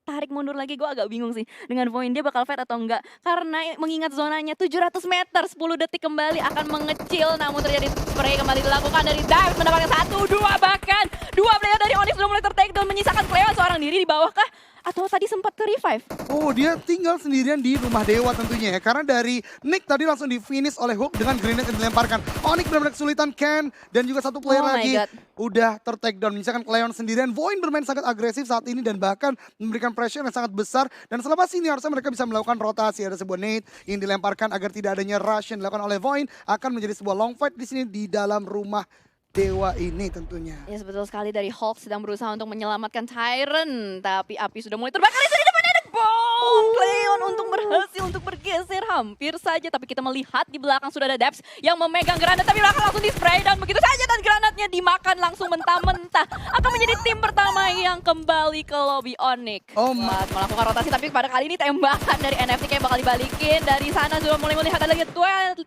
tarik mundur lagi, gue agak bingung sih dengan Void dia bakal fight atau enggak. Karena mengingat zonanya 700 meter, 10 detik kembali akan mengecil, namun terjadi spray kembali dilakukan dari Dive mendapatkan 1, 2 bahkan 2 player dari Onyx sudah mulai tertakedown, menyisakan Cleo seorang diri di bawah kah? Atau tadi sempat ke revive? Oh, dia tinggal sendirian di rumah dewa tentunya ya. Karena dari Nick tadi langsung di finish oleh Hook dengan grenade yang dilemparkan. Onyx benar-benar kesulitan, Ken dan juga satu player Oh my lagi God. udah tertakedown. Misalkan Cleon sendirian, Void bermain sangat agresif saat ini dan bahkan memberikan pressure yang sangat besar. Dan selepas ini harusnya mereka bisa melakukan rotasi. Ada sebuah nade yang dilemparkan agar tidak adanya rush yang dilakukan oleh Void. Akan menjadi sebuah long fight di sini di dalam rumah dewa ini tentunya. Ya yes, betul sekali, dari Hulk sedang berusaha untuk menyelamatkan Tyrant. Tapi api sudah mulai terbakar di sini, depannya ada bom. Cleon untuk berhasil untuk bergeser hampir saja. Tapi kita melihat di belakang sudah ada Debs yang memegang granat. Tapi belakang langsung di spray dan begitu saja. Dan granatnya dimakan langsung mentah-mentah. Akan menjadi tim pertama yang kembali ke lobby Onyx. Buat melakukan rotasi. Tapi pada kali ini tembakan dari NFT kayak bakal dibalikin. Dari sana sudah mulai melihat ada lagi 21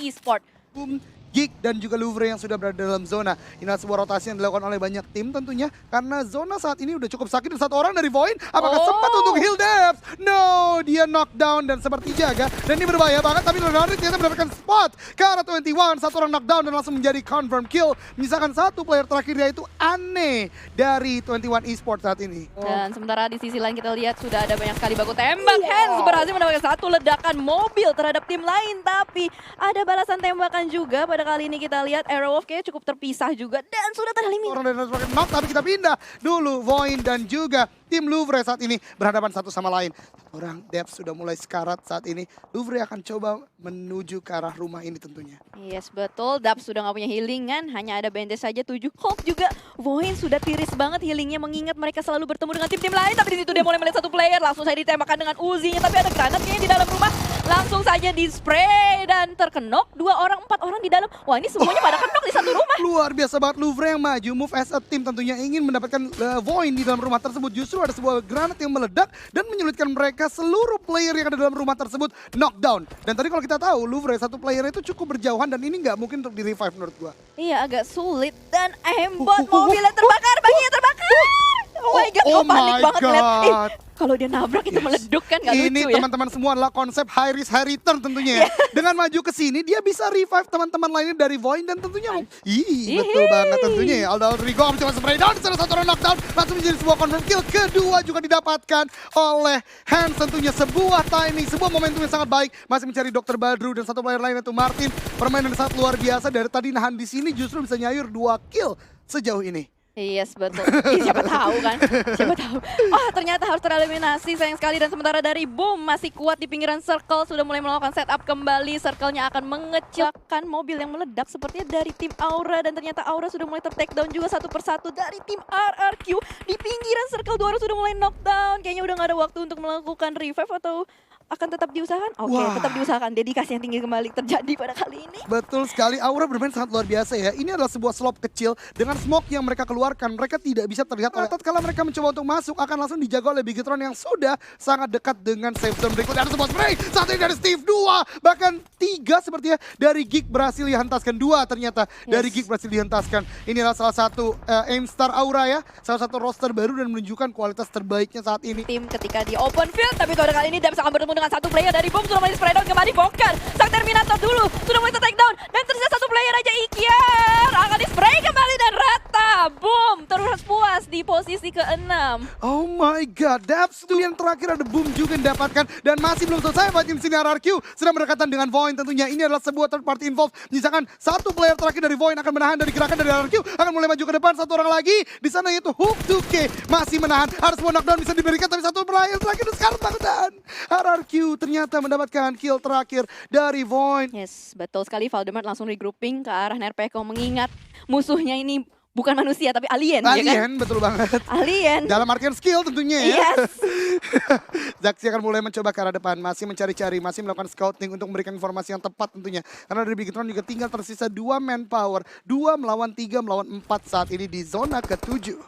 Esport. Boom. Geek dan juga Louvre yang sudah berada dalam zona. Ini adalah sebuah rotasi yang dilakukan oleh banyak tim tentunya. Karena zona saat ini udah cukup sakit dan satu orang dari Void. Apakah sempat untuk heal Debs? No, dia knockdown dan seperti jaga. Dan ini berbahaya banget, tapi Leonardo ternyata mendapatkan spot ke arah 21. Satu orang knockdown dan langsung menjadi confirm kill. Misalkan satu player terakhir yaitu Aneh dari 21 Esports saat ini. Dan sementara di sisi lain kita lihat sudah ada banyak sekali baku tembak. Hands berhasil mendapatkan satu ledakan mobil terhadap tim lain. Tapi ada balasan tembakan juga. Pada kali ini kita lihat Aerowolf kayaknya cukup terpisah juga. Dan sudah tereliminasi. Orang dari knock, tapi kita pindah dulu. Void dan juga tim Louvre saat ini berhadapan satu sama lain. Orang Debs sudah mulai sekarat saat ini. Louvre akan coba menuju ke arah rumah ini tentunya. Yes betul, Dab sudah nggak punya healingan, hanya ada bandage saja 7. Hulk juga, Void sudah tiris banget healingnya mengingat mereka selalu bertemu dengan tim-tim lain. Tapi di situ dia mulai melihat satu player, langsung saja ditembakkan dengan Uzi-nya. Tapi ada granat kayaknya di dalam rumah, langsung saja di spray dan terkenok. 4 orang di dalam. Wah ini semuanya pada kenok di satu rumah. Luar biasa banget Louvre yang maju, move as a team tentunya ingin mendapatkan Void di dalam rumah tersebut. Justru ada sebuah granat yang meledak dan menyulitkan mereka. Seluruh player yang ada dalam rumah tersebut knockdown. Dan tadi kalau kita tahu Louvre satu player itu cukup berjauhan dan ini nggak mungkin untuk di revive menurut gua. Iya agak sulit dan aimbot mobilnya terbakar, baginya terbakar. Oh my god, gue panik banget ngeliat. Kalau dia nabrak itu meleduk kan gak lucu ya. Ini teman-teman semua adalah konsep high risk high return tentunya ya. Dengan maju ke sini dia bisa revive teman-teman lainnya dari Void dan tentunya betul banget tentunya ya. Aldo Rodrigo mencoba spray down, salah satu orang knockdown langsung menjadi sebuah confirm kill. Kedua juga didapatkan oleh Hans tentunya, sebuah timing, sebuah momentum yang sangat baik. Masih mencari Dr. Badru dan satu player lain yaitu Martin. Permainan yang sangat luar biasa dari tadi nahan di sini justru bisa nyayur 2 kill sejauh ini. Yes betul, siapa tahu kan, siapa tahu. Oh ternyata harus tereliminasi, sayang sekali. Dan sementara dari Boom masih kuat di pinggiran circle, sudah mulai melakukan setup kembali. Circle-nya akan mengecilkan mobil yang meledak sepertinya dari tim Aura. Dan ternyata Aura sudah mulai ter-takedown juga satu persatu dari tim RRQ. Di pinggiran circle 2 orang sudah mulai knockdown. Kayaknya udah gak ada waktu untuk melakukan revive atau akan tetap diusahakan? Oke, tetap diusahakan. Dedikasi yang tinggi kembali terjadi pada kali ini. Betul sekali, Aura bermain sangat luar biasa ya. Ini adalah sebuah slop kecil dengan smoke yang mereka keluarkan. Mereka tidak bisa terlihat oleh tatkala mereka mencoba untuk masuk, akan langsung dijaga oleh Bigetron yang sudah sangat dekat dengan safe zone berikutnya. Ada sebuah spray, satu ini dari Steve, 2, bahkan 3 sepertinya dari Geek berhasil dihentaskan. 2 ternyata dari Geek berhasil dihentaskan. Ini adalah salah satu aim star Aura ya, salah satu roster baru dan menunjukkan kualitas terbaiknya saat ini. Tim ketika di open field, tapi pada kali ini Debs akan bertemu dengan satu player dari Boom. Sudah mulai spray down kembali, bongkar sang Terminator dulu, sudah mulai take down dan tersisa satu player aja. Ikiar akan di spray kembali dan rata. Boom terus puas di posisi ke-6. Oh my god, Debs itu yang terakhir ada Boom juga yang didapatkan dan masih belum selesai fight di sini. RRQ sedang berdekatan dengan Void tentunya. Ini adalah sebuah third party involved. Misalkan satu player terakhir dari Void akan menahan dari gerakan dari RRQ, akan mulai maju ke depan. Satu orang lagi di sana yaitu Hook 2K masih menahan. Harus sebuah knockdown bisa diberikan, tapi satu player terakhir sekarang dan RRQ ternyata mendapatkan kill terakhir dari Void. Yes, betul sekali. Valdemar langsung regrouping ke arah Nerpeko mengingat musuhnya ini bukan manusia tapi alien, ya kan? Alien, betul banget. Alien. Dalam artian skill tentunya ya. Yes. Zaxi akan mulai mencoba ke arah depan, masih mencari-cari, masih melakukan scouting untuk memberikan informasi yang tepat tentunya. Karena dari Bigetron juga tinggal tersisa 2 manpower, 2 melawan 3 melawan 4 saat ini di zona ke-7.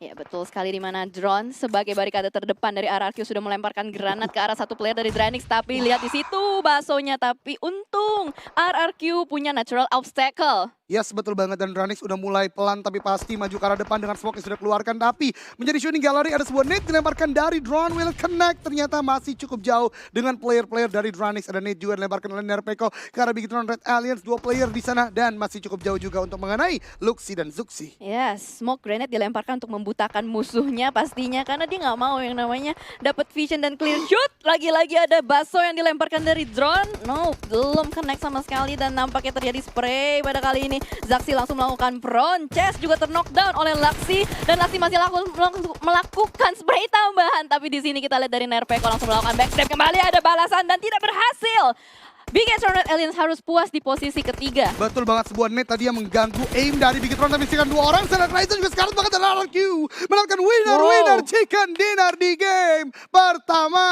Ya betul sekali di mana drone sebagai barikade terdepan dari RRQ sudah melemparkan granat ke arah satu player dari Draenix. Tapi lihat di situ basonya, tapi untung RRQ punya natural obstacle. Yes, betul banget, dan Draenix udah mulai pelan tapi pasti maju ke arah depan dengan smoke yang sudah keluarkan. Tapi menjadi shooting gallery, ada sebuah nade dilemparkan dari drone, will connect. Ternyata masih cukup jauh dengan player-player dari Draenix. Ada nade juga dilemparkan oleh Nerpeko ke arah Bigetron Red Alliance. 2 player di sana dan masih cukup jauh juga untuk mengenai Luxi dan Zuxi. Yes, smoke grenade dilemparkan untuk membutakan musuhnya pastinya. Karena dia nggak mau yang namanya dapat vision dan clear shoot. Lagi-lagi ada baso yang dilemparkan dari drone. No, belum connect sama sekali dan nampaknya terjadi spray pada kali ini. Zaxi langsung melakukan prone, Chess juga terknockdown oleh Luxi dan Luxi masih melakukan spray tambahan. Tapi di sini kita lihat dari Nerpeko langsung melakukan backstep, kembali ada balasan dan tidak berhasil. Bigetron Red Alliance harus puas di posisi ketiga. Betul banget, sebuah net tadi yang mengganggu aim dari Bigetron, tapi sikan 2 orang. Sedang Ryzen juga sekarang banget dari RRQ menangkan winner chicken dinner di game pertama.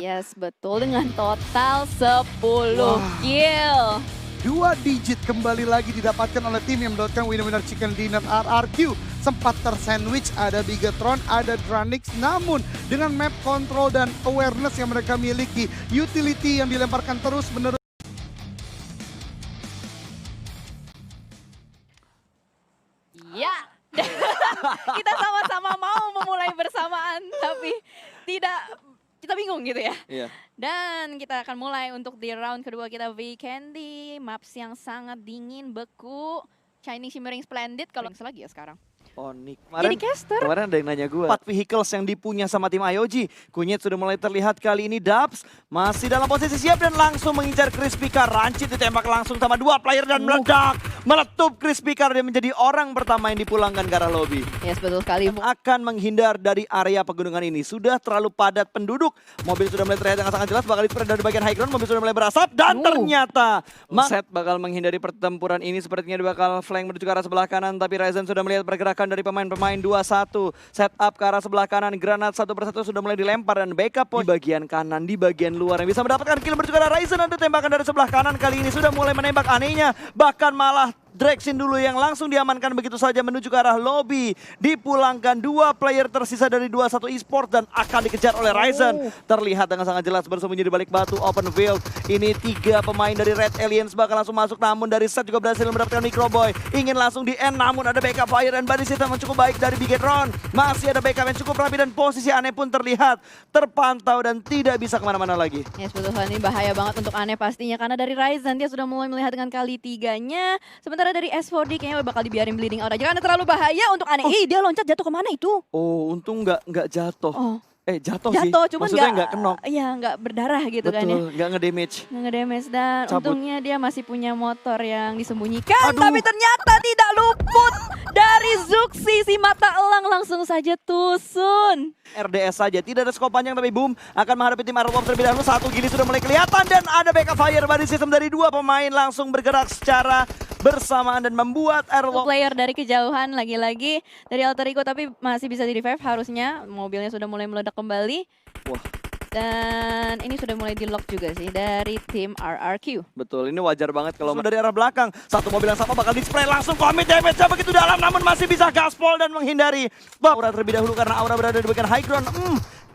Yes, betul, dengan total 10 kill. 2 digit kembali lagi didapatkan oleh tim yang mendapatkan winner chicken dinner. RRQ sempat tersandwich, ada Bigetron, ada Draenix, namun dengan map control dan awareness yang mereka miliki, utility yang dilemparkan terus menerus. Ya, kita sama-sama mau memulai bersamaan, tapi tidak, kita bingung gitu ya. Iya. Dan kita akan mulai untuk di round kedua kita Vikendi, maps yang sangat dingin, beku, Shining Shimmering Splendid, kalau lagi ya sekarang. Onyx. Jadi caster. Kemarin ada yang nanya gue. 4 vehicles yang dipunya sama tim IOG. Kunyit sudah mulai terlihat kali ini. Dubs masih dalam posisi siap dan langsung mengincar Crispika. Rancid ditembak langsung sama 2 player dan meledak. Meletup Crispika dan menjadi orang pertama yang dipulangkan ke arah lobby. Yes, betul sekali. Akan menghindar dari area pegunungan ini. Sudah terlalu padat penduduk. Mobil sudah mulai terlihat dengan sangat jelas. Bakal di-spread dari bagian high ground. Mobil sudah mulai berasap. Dan ternyata Set bakal menghindari pertempuran ini. Sepertinya dia bakal flank menuju ke arah sebelah kanan. Tapi Ryzen sudah melihat pergerakan dari pemain-pemain 2-1. Set up ke arah sebelah kanan. Granat satu persatu sudah mulai dilempar. Dan backup di bagian kanan, di bagian luar. Yang bisa mendapatkan kill menuju ke arah Ryzen. Ada tembakan dari sebelah kanan. Kali ini sudah mulai menembak anehnya. Bahkan malah Drexin dulu yang langsung diamankan begitu saja menuju ke arah lobby. Dipulangkan 2 player tersisa dari 21 eSport dan akan dikejar oleh Ryzen. Terlihat dengan sangat jelas bersembunyi di balik batu open field. Ini 3 pemain dari Red Alliance bakal langsung masuk, namun dari Set juga berhasil mendapatkan Microboy. Ingin langsung di end, namun ada backup fire dan body system yang cukup baik dari Bigetron. Masih ada backup yang cukup rapi dan posisi aneh pun terlihat terpantau dan tidak bisa kemana-mana lagi. Yes, betul sekali, ini bahaya banget untuk aneh pastinya karena dari Ryzen dia sudah mulai melihat dengan kali 3-nya. Sementara dari S4D kayaknya bakal dibiarin bleeding out aja karena terlalu bahaya untuk aneh. Dia loncat jatuh kemana itu? Oh, untung nggak jatuh. Oh. Jatuh sih. Cuman maksudnya nggak kenok. Iya, nggak berdarah gitu. Betul, kan ya. nggak ngedamage. Nggak ngedamage dan Cabut. untungnya dia masih punya motor yang disembunyikan. Aduh. Tapi ternyata tidak luput dari Zuxi. Si mata elang langsung saja tusun. RDS saja, tidak ada skop panjang tapi boom akan menghadapi tim Arlov terlebih dahulu. 1 gili sudah mulai kelihatan dan ada backup fire body system dari 2 pemain langsung bergerak secara bersamaan dan membuat Arlov Player dari kejauhan lagi-lagi dari Alter Ego tapi masih bisa di revive harusnya. Mobilnya sudah mulai meledak kembali. Wah. Dan ini sudah mulai di lock juga sih dari tim RRQ. Betul, ini wajar banget kalau dari arah belakang. Satu mobil yang sama bakal di-spray langsung commit damage begitu dalam namun masih bisa gaspol dan menghindari Aura terlebih dahulu karena Aura berada di bagian high ground.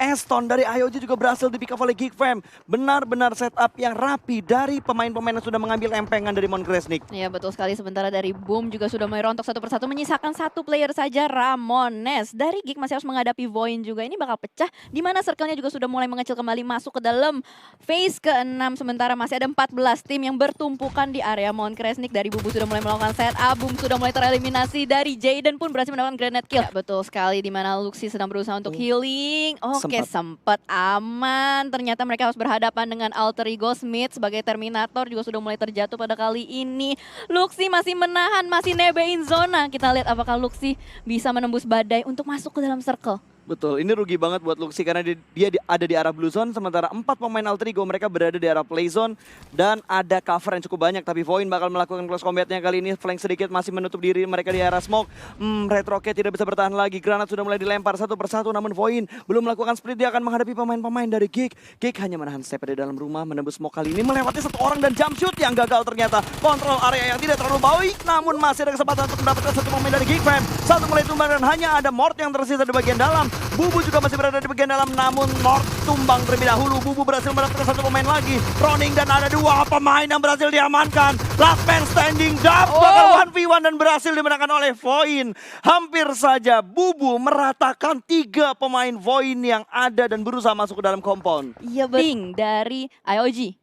Aston dari IOG juga berhasil di pick up oleh Geekfam. Benar-benar setup yang rapi dari pemain-pemain yang sudah mengambil empengan dari Monkresnik. Ya betul sekali, sementara dari Boom juga sudah mulai rontok satu persatu, menyisakan 1 player saja, Ramones. Dari Geek masih harus menghadapi Voin juga, ini bakal pecah. Dimana circle-nya juga sudah mulai mengecil kembali masuk ke dalam phase ke-6. Sementara masih ada 14 tim yang bertumpukan di area Monkresnik. Dari Bubu sudah mulai melakukan setup, Boom sudah mulai tereliminasi, dari Jaden pun berhasil mendapatkan granate kill. Ya, betul sekali, dimana Luxi sedang berusaha untuk healing. Oke, sempat aman. Ternyata mereka harus berhadapan dengan Alter Ego. Smith sebagai Terminator juga sudah mulai terjatuh pada kali ini. Luxi masih menahan, masih nebein zona. Kita lihat apakah Luxi bisa menembus badai untuk masuk ke dalam circle. Betul, ini rugi banget buat Luxi karena ada di arah blue zone, sementara 4 pemain Alter Ego mereka berada di arah play zone dan ada cover yang cukup banyak. Tapi Void bakal melakukan close combatnya kali ini, flank sedikit masih menutup diri mereka di arah smoke. Red Rocket tidak bisa bertahan lagi, granat sudah mulai dilempar satu persatu, namun Void belum melakukan split, dia akan menghadapi pemain-pemain dari Gig. Gig hanya menahan step di dalam rumah, menembus smoke kali ini, melewati satu orang dan jump shoot yang gagal ternyata. Kontrol area yang tidak terlalu baik, namun masih ada kesempatan untuk mendapatkan satu pemain dari Gig Fam. Satu mulai tumbang dan hanya ada Mort yang tersisa di bagian dalam. Bubu juga masih berada di bagian dalam, namun Mort tumbang terlebih dahulu. Bubu berhasil mendapatkan satu pemain lagi. Roning dan ada 2 pemain yang berhasil diamankan. Last man standing, Dap bakal 1v1 dan berhasil dimenangkan oleh Void. Hampir saja Bubu meratakan 3 pemain Void yang ada dan berusaha masuk ke dalam compound. Iya, beting dari IOG.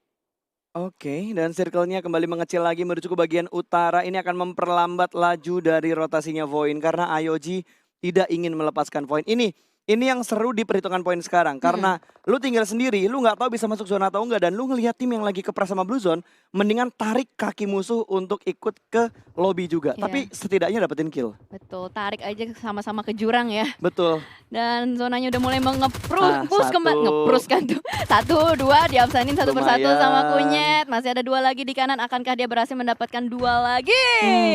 Oke, dan circle-nya kembali mengecil lagi menuju ke bagian utara. Ini akan memperlambat laju dari rotasinya Void karena IOG tidak ingin melepaskan Void. Ini yang seru di perhitungan poin sekarang. Karena lu tinggal sendiri, lu nggak tahu bisa masuk zona atau enggak. Dan lu ngelihat tim yang lagi kepres sama blue zone, mendingan tarik kaki musuh untuk ikut ke lobby juga. Iya. Tapi setidaknya dapetin kill. Betul, tarik aja sama-sama ke jurang ya. Betul. Dan zonanya udah mulai mengeprus satu. ngeprus kan tuh. 1, 2 diabsenin satu persatu Lumayan. sama Kunyit. Masih ada 2 lagi di kanan. Akankah dia berhasil mendapatkan 2 lagi?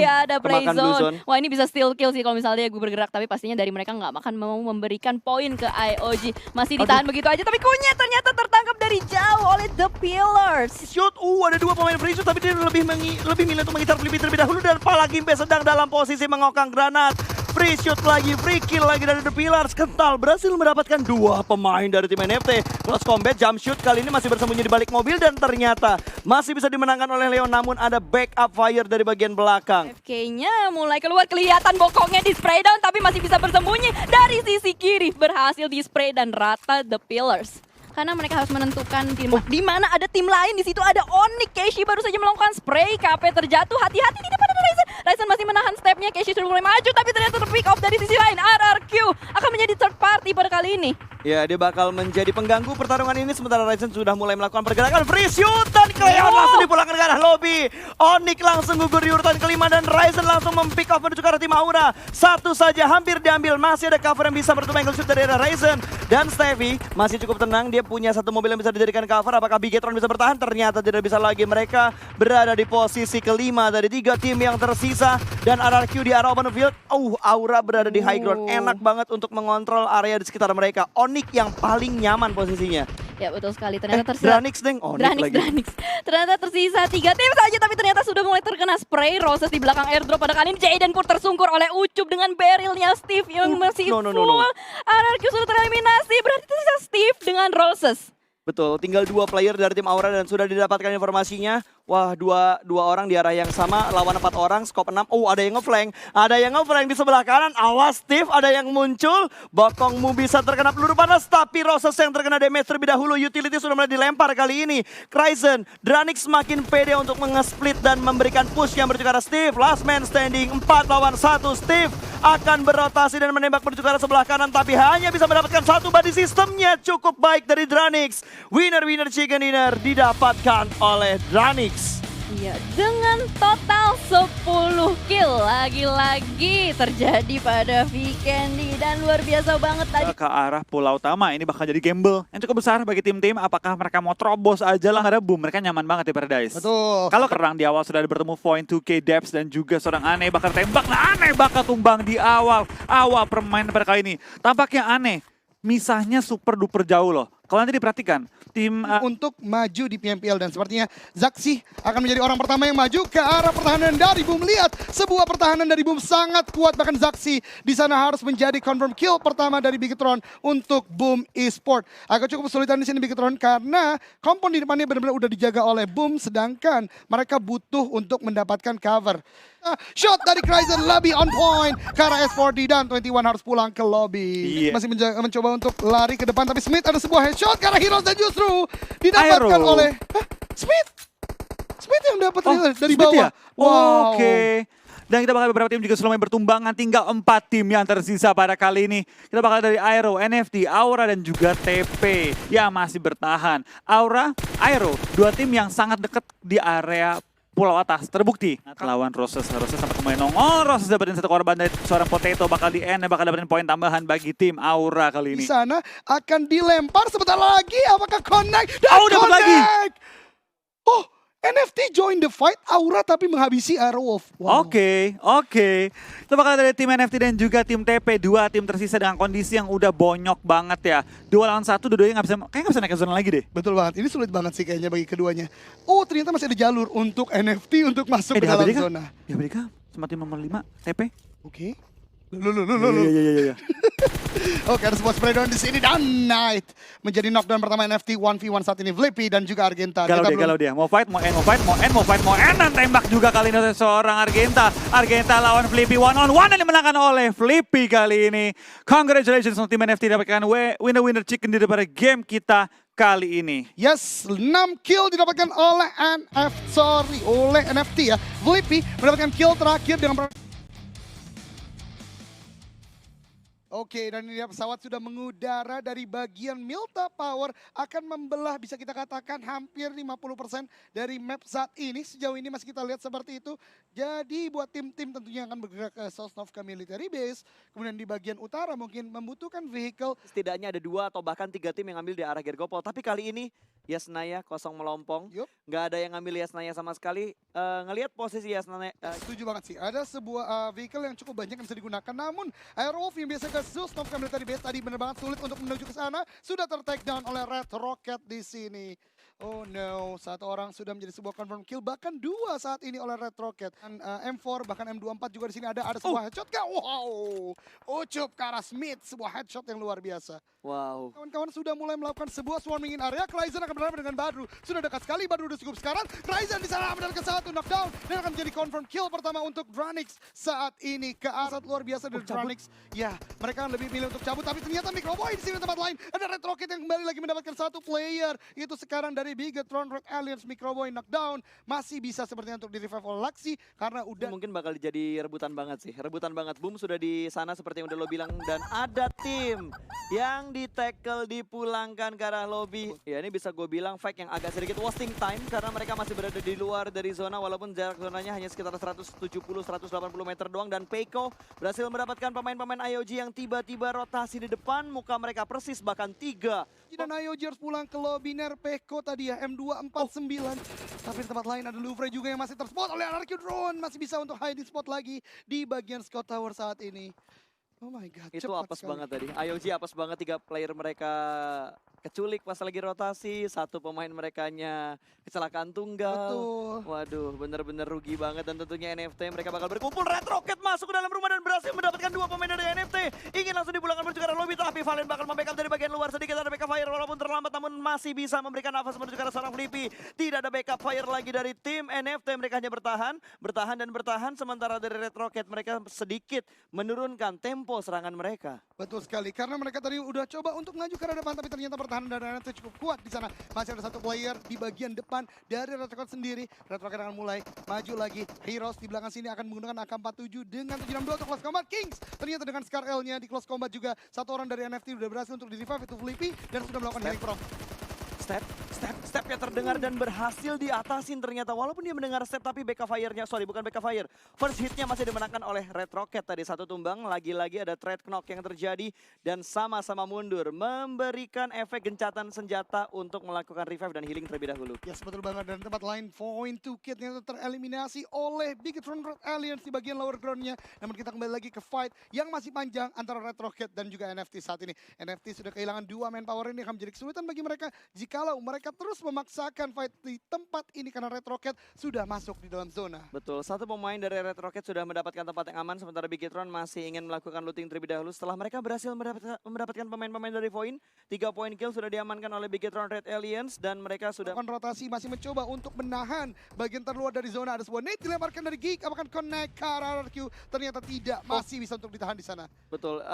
Ada play kemakan blue zone. zone. Wah, ini bisa steal kill sih kalau misalnya gue bergerak. Tapi pastinya dari mereka nggak akan mau memberikan poin ke IOG. Masih ditahan begitu aja. Tapi Kunyit ternyata tertangkap dari jauh oleh The Pillars. Shoot, ada 2 pemain free shoot tapi dia lebih milih untuk mengincar terlebih dahulu dan Pala Gimpe sedang dalam posisi mengokang granat. Free shoot lagi, free kill lagi dari The Pillars. Kental berhasil mendapatkan 2 pemain dari tim NFT. Close combat, jump shoot kali ini masih bersembunyi di balik mobil dan ternyata masih bisa dimenangkan oleh Leon, namun ada backup fire dari bagian belakang. FK-nya mulai keluar, kelihatan bokongnya di spray down tapi masih bisa bersembunyi dari sisi kiri. Berhasil di spray dan rata The Pillars. Karena mereka harus menentukan di mana ada tim lain. Di situ ada Onyx. Keishi baru saja melakukan spray. KP terjatuh. Hati-hati di depan ada Ryzen. Ryzen masih menahan stepnya. Keishi sudah mulai maju. Tapi ternyata terpick off dari sisi lain. RRQ akan menjadi third party pada kali ini. Ya, dia bakal menjadi pengganggu pertarungan ini sementara Ryzen sudah mulai melakukan pergerakan free shoot dan Cleon langsung dipulangkan ke arah lobby. Onyx langsung gugur di urutan kelima dan Ryzen langsung mempick off menuju ke arah tim Aura. Satu saja hampir diambil, masih ada cover yang bisa bertemu angle shoot dari arah Ryzen. Dan Stevie masih cukup tenang, dia punya satu mobil yang bisa dijadikan cover. Apakah Bigetron bisa bertahan? Ternyata tidak bisa lagi. Mereka berada di posisi kelima dari 3 tim yang tersisa dan RRQ di arah open field. Aura berada di high ground, enak banget untuk mengontrol area di sekitar mereka. Onyx yang paling nyaman posisinya. Ya betul sekali, ternyata tersisa Dranix deng, Dranix. Ternyata tersisa 3 tim saja, tapi ternyata sudah mulai terkena spray. Roses di belakang airdrop pada kali ini. Jaden pun tersungkur oleh Ucup dengan barrelnya Steve yang masih full. RRQ sudah tereliminasi, berarti tersisa Steve dengan Roses. Betul, tinggal 2 player dari tim Aura dan sudah didapatkan informasinya. Wah, dua orang di arah yang sama, lawan 4 orang, skop 6. Ada yang ngeflank. Ada yang ngeflank di sebelah kanan. Awas Steve, ada yang muncul. Bokongmu bisa terkena peluru panas, tapi Roses yang terkena damage terlebih dahulu. Utility sudah mulai dilempar kali ini. Ryzen, Dranix semakin pede untuk mengesplit dan memberikan push yang menuju ke arah Steve. Last man standing, 4 lawan 1. Steve akan berotasi dan menembak menuju ke arah sebelah kanan, tapi hanya bisa mendapatkan 1 body sistemnya. Cukup baik dari Dranix. Winner chicken dinner didapatkan oleh Dranix. Iya, dengan total 10 kill. Lagi-lagi terjadi pada Vikendi dan luar biasa banget tadi. Ke arah pulau utama, ini bakal jadi gamble yang cukup besar bagi tim-tim. Apakah mereka mau terobos aja lah, nggak ada boom, mereka nyaman banget di Paradise. Betul. Kalau kerang di awal sudah ada bertemu Void, 2K Depths dan juga seorang Aneh bakal tembak. Nah, Aneh bakal tumbang di awal permainan pada kali ini. Tampaknya Aneh, misahnya super duper jauh loh. Kalau nanti diperhatikan, tim untuk maju di PMPL dan sepertinya Zaxi akan menjadi orang pertama yang maju ke arah pertahanan dari Boom. Lihat, sebuah pertahanan dari Boom sangat kuat, bahkan Zaxi di sana harus menjadi confirm kill pertama dari Bigetron untuk Boom Esport. Agak cukup kesulitan di sini Bigetron karena kompon di depannya benar-benar udah dijaga oleh Boom, sedangkan mereka butuh untuk mendapatkan cover. Shot dari Ryzen lebih on point ke arah S4D dan 21 harus pulang ke lobby. Masih mencoba untuk lari ke depan, tapi Smith ada sebuah headshot ke arah Heroes dan justru didapatkan oleh Smith. Smith yang dapat dari Smith bawah. ya? Wow. Oke. Dan kita bakal beberapa tim juga sudah mulai bertumbangan. Tinggal 4 tim yang tersisa pada kali ini. Kita bakal dari Aero, NFT, Aura dan juga TP yang masih bertahan. Aura, Aero, 2 tim yang sangat dekat di area pulau atas terbukti lawan Roses. Roses sempat kembali nongol, Roses dapetin satu korban dari seorang Potato, bakal di end, bakal dapetin poin tambahan bagi tim Aura kali ini. Di sana akan dilempar sebentar lagi, apakah connect? Dan dapat lagi. Oh, NFT join the fight, Aura tapi menghabisi Aerowolf. Wow. Oke. Itu bakal dari tim NFT dan juga tim TP. Dua tim tersisa dengan kondisi yang udah bonyok banget ya. 2 lawan 1, dua-duanya kayaknya nggak bisa naik ke zona lagi deh. Betul banget, ini sulit banget sih kayaknya bagi keduanya. Oh, ternyata masih ada jalur untuk NFT untuk masuk ke dalam zona. Di ABDK sama tim nomor 5, TP. Oke. Iya. Oke, ada sebuah spray down di sini dan Knight menjadi knockdown pertama NFT 1v1 saat ini. Flippy dan juga Argenta. Galau dia. Mau fight, mau end, dan tembak juga kali ini oleh seorang Argenta. Argenta lawan Flippy 1-on-1 dan dimenangkan oleh Flippy kali ini. Congratulations untuk tim NFT dapatkan winner chicken daripada game kita kali ini. Yes, 6 kill didapatkan oleh NFT ya. Flippy mendapatkan kill terakhir dengan Oke, dan ini pesawat sudah mengudara dari bagian Milta Power, akan membelah bisa kita katakan hampir 50% dari map saat ini. Sejauh ini masih kita lihat seperti itu. Jadi buat tim-tim tentunya akan bergerak ke Sosnovka Military Base. Kemudian di bagian utara mungkin membutuhkan vehicle. Setidaknya ada 2 atau bahkan 3 tim yang ngambil di arah Gergopol. Tapi kali ini Yasnaya kosong melompong. Nggak ada yang ngambil Yasnaya sama sekali. Ngelihat posisi Yasnaya. Setuju banget sih. Ada sebuah vehicle yang cukup banyak yang bisa digunakan. Namun Aerowolf yang biasa ke Sosnovka Military Base tadi benar banget sulit untuk menuju ke sana. Sudah ter-take down oleh Red Rocket di sini. Oh no, 1 orang sudah menjadi sebuah confirm kill, bahkan 2 saat ini oleh Red Rocket. Dan M4 bahkan M24 juga di sini ada sebuah headshot kah? Wow, ucup ke arah Smith, sebuah headshot yang luar biasa. Wow. Kawan-kawan sudah mulai melakukan sebuah swarming in area. Ryzen akan berhadapan dengan Badru. Sudah dekat sekali, Badru udah cukup sekarang. Ryzen di sana mendapatkan 1 knockdown dan akan menjadi confirm kill pertama untuk Dranix saat ini. Ke arah luar biasa dari Dranix. Ya, mereka lebih milih untuk cabut, tapi ternyata Microboy di sini tempat lain. Ada Red Rocket yang kembali lagi mendapatkan 1 player. Itu sekarang dari Bigetron Red Alliance. Microboy knockdown masih bisa sepertinya untuk di revive oleh Laxi karena udah Mungkin bakal jadi rebutan banget sih. Rebutan banget. Boom sudah di sana seperti yang udah lo bilang. Dan ada tim yang di-tackle dipulangkan ke arah lobby. Ya ini bisa gue bilang fight yang agak sedikit wasting time karena mereka masih berada di luar dari zona walaupun jarak zonanya hanya sekitar 170-180 meter doang. Dan Peiko berhasil mendapatkan pemain-pemain IOG yang tiba-tiba rotasi di depan. Muka mereka persis bahkan 3. Dan IOG harus pulang ke lobby. Nerpeko tadi ya M249. Tapi di tempat lain ada Louvre juga yang masih terspot oleh RQ Drone. Masih bisa untuk hiding spot lagi di bagian Scout Tower saat ini. Oh my god, Itu apes banget tadi. IOG apes banget, 3 player mereka keculik pas lagi rotasi, 1 pemain merekanya kecelakaan tunggal. Betul. Waduh, bener-bener rugi banget dan tentunya NFT mereka bakal berkumpul. Red Rocket masuk ke dalam rumah dan berhasil mendapatkan 2 pemain dari NFT. Ingin langsung dipulangkan menuju ke arah lobby, tapi Valen bakal membackup dari bagian luar. Sedikit ada backup fire walaupun terlambat namun masih bisa memberikan nafas menuju ke arah seorang Flippy. Tidak ada backup fire lagi dari tim NFT, mereka hanya bertahan sementara dari Red Rocket mereka sedikit menurunkan tempo serangan mereka. Betul sekali, karena mereka tadi udah coba untuk maju ke arah depan, tapi ternyata pertahanan dari NFT cukup kuat di sana. Masih ada 1 player di bagian depan dari Red Rocket sendiri. Red Rocket akan mulai maju lagi. Heroes di belakang sini akan menggunakan AK-47 dengan 762 untuk close combat. Kings ternyata dengan Scar L-nya di close combat juga. 1 orang dari NFT sudah berhasil untuk di-revive, itu Flippy, dan sudah melakukan healing pro. Stepnya terdengar dan berhasil diatasin ternyata. Walaupun dia mendengar step tapi backup fire-nya, bukan backup fire. First hit-nya masih dimenangkan oleh Red Rocket tadi. 1 tumbang, lagi-lagi ada trade knock yang terjadi. Dan sama-sama mundur, memberikan efek gencatan senjata untuk melakukan revive dan healing terlebih dahulu. Yes, betul banget. Dan tempat lain, Point 2 Kid yang tereliminasi oleh Bigetron Red Alliance di bagian lower ground-nya. Namun kita kembali lagi ke fight yang masih panjang antara Red Rocket dan juga NFT saat ini. NFT sudah kehilangan 2 manpower, ini akan menjadi kesulitan bagi mereka jikalau mereka terus memaksakan fight di tempat ini karena Red Rocket sudah masuk di dalam zona. Betul, 1 pemain dari Red Rocket sudah mendapatkan tempat yang aman sementara Bigetron masih ingin melakukan looting terlebih dahulu setelah mereka berhasil mendapatkan pemain-pemain dari Void. 3 poin kill sudah diamankan oleh Bigetron Red Alliance dan mereka sudah rotasi masih mencoba untuk menahan bagian terluar dari zona. Ada sebuah nade dilemparkan dari Geek, apakah connect ke arah RRQ? Ternyata tidak, masih bisa untuk ditahan di sana. Betul,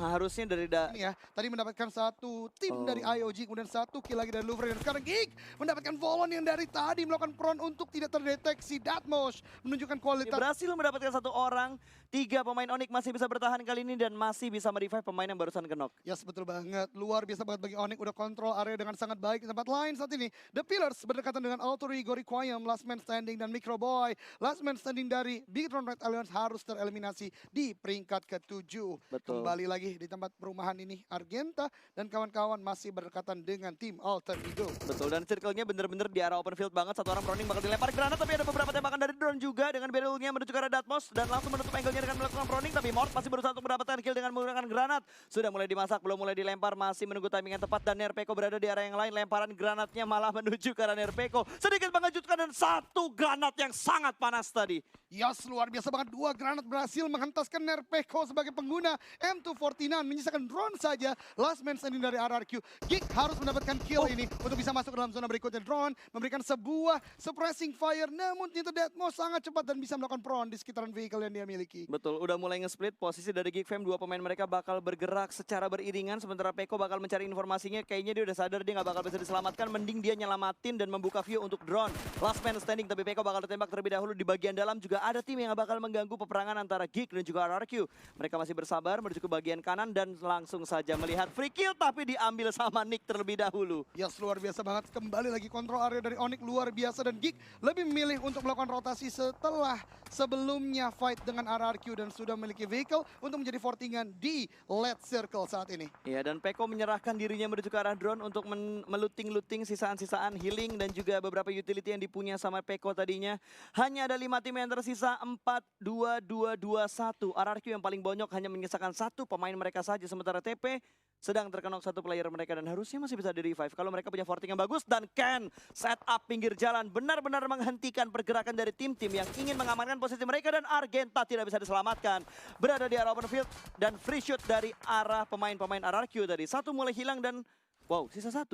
harusnya dari ini ya, tadi mendapatkan 1 tim dari IOG kemudian 1 kill lagi dari Louvre. Dan sekarang Geek mendapatkan Volon yang dari tadi melakukan prone untuk tidak terdeteksi. Datmosh menunjukkan kualitas. Berhasil mendapatkan 1 orang, 3 pemain Onyx masih bisa bertahan kali ini dan masih bisa merevive pemain yang barusan kenok. Yes, betul banget. Luar biasa banget bagi Onyx. Udah kontrol area dengan sangat baik. Di tempat lain saat ini, The Pillars berdekatan dengan Alter Ego Requiem, Last Man Standing, dan Micro Boy. Last Man Standing dari Bigetron Red Alliance harus tereliminasi di peringkat ke-7. Betul. Kembali lagi di tempat perumahan ini, Argenta dan kawan-kawan masih berdekatan dengan tim Alter Ego. Betul, dan circle-nya bener-bener di arah open field banget. 1 orang proning bakal dilempar granat, tapi ada beberapa tembakan dari drone juga dengan barrel-nya menuju ke arah Datmos dan langsung menutup angle-nya dengan melakukan proning. Tapi Mort masih berusaha untuk mendapatkan kill dengan menggunakan granat. Sudah mulai dimasak, belum mulai dilempar, masih menunggu timing yang tepat dan Nerpeko berada di area yang lain. Lemparan granatnya malah menuju ke arah Nerpeko. Sedikit mengejutkan dan 1 granat yang sangat panas tadi. Yes, luar biasa banget. 2 granat berhasil menghentaskan Nerpeko sebagai pengguna M249. Menyisakan drone saja. Last man standing dari RRQ. Geek harus mendapatkan kill ini untuk bisa masuk ke dalam zona berikutnya. Drone memberikan sebuah suppressing fire. Namun ternyata Datmos sangat cepat dan bisa melakukan prone di sekitaran vehicle yang dia miliki. Betul, udah mulai nge-split posisi dari Geek Fam. 2 pemain mereka bakal bergerak secara beriringan. Sementara Peko bakal mencari informasinya. Kayaknya dia udah sadar dia nggak bakal bisa diselamatkan. Mending dia nyelamatin dan membuka view untuk drone. Last man standing, tapi Peko bakal ditembak terlebih dahulu. Di bagian dalam juga ada tim yang bakal mengganggu peperangan antara Geek dan juga RRQ. Mereka masih bersabar menuju ke bagian kanan dan langsung saja melihat free kill. Tapi diambil sama Nick terlebih dahulu. Yes, luar biasa banget. Kembali lagi kontrol area dari Onyx luar biasa. Dan Geek lebih memilih untuk melakukan rotasi setelah sebelumnya fight dengan RRQ. Dan sudah memiliki vehicle untuk menjadi fortingan di lead circle saat ini. Iya, dan Peko menyerahkan dirinya menuju ke arah drone untuk meluting-luting sisaan-sisaan healing dan juga beberapa utility yang dipunya sama Peko tadinya. Hanya ada 5 tim yang tersisa, 4-2-2-2-1. RRQ yang paling bonyok hanya menyisakan 1 pemain mereka saja, sementara TP sedang terkenok 1 player mereka dan harusnya masih bisa di-revive kalau mereka punya forting yang bagus dan Ken set up pinggir jalan benar-benar menghentikan pergerakan dari tim-tim yang ingin mengamankan posisi mereka dan Argenta tidak bisa diselamatkan. Berada di arah open field dan free shoot dari arah pemain-pemain RRQ tadi. 1 mulai hilang dan wow, sisa 1.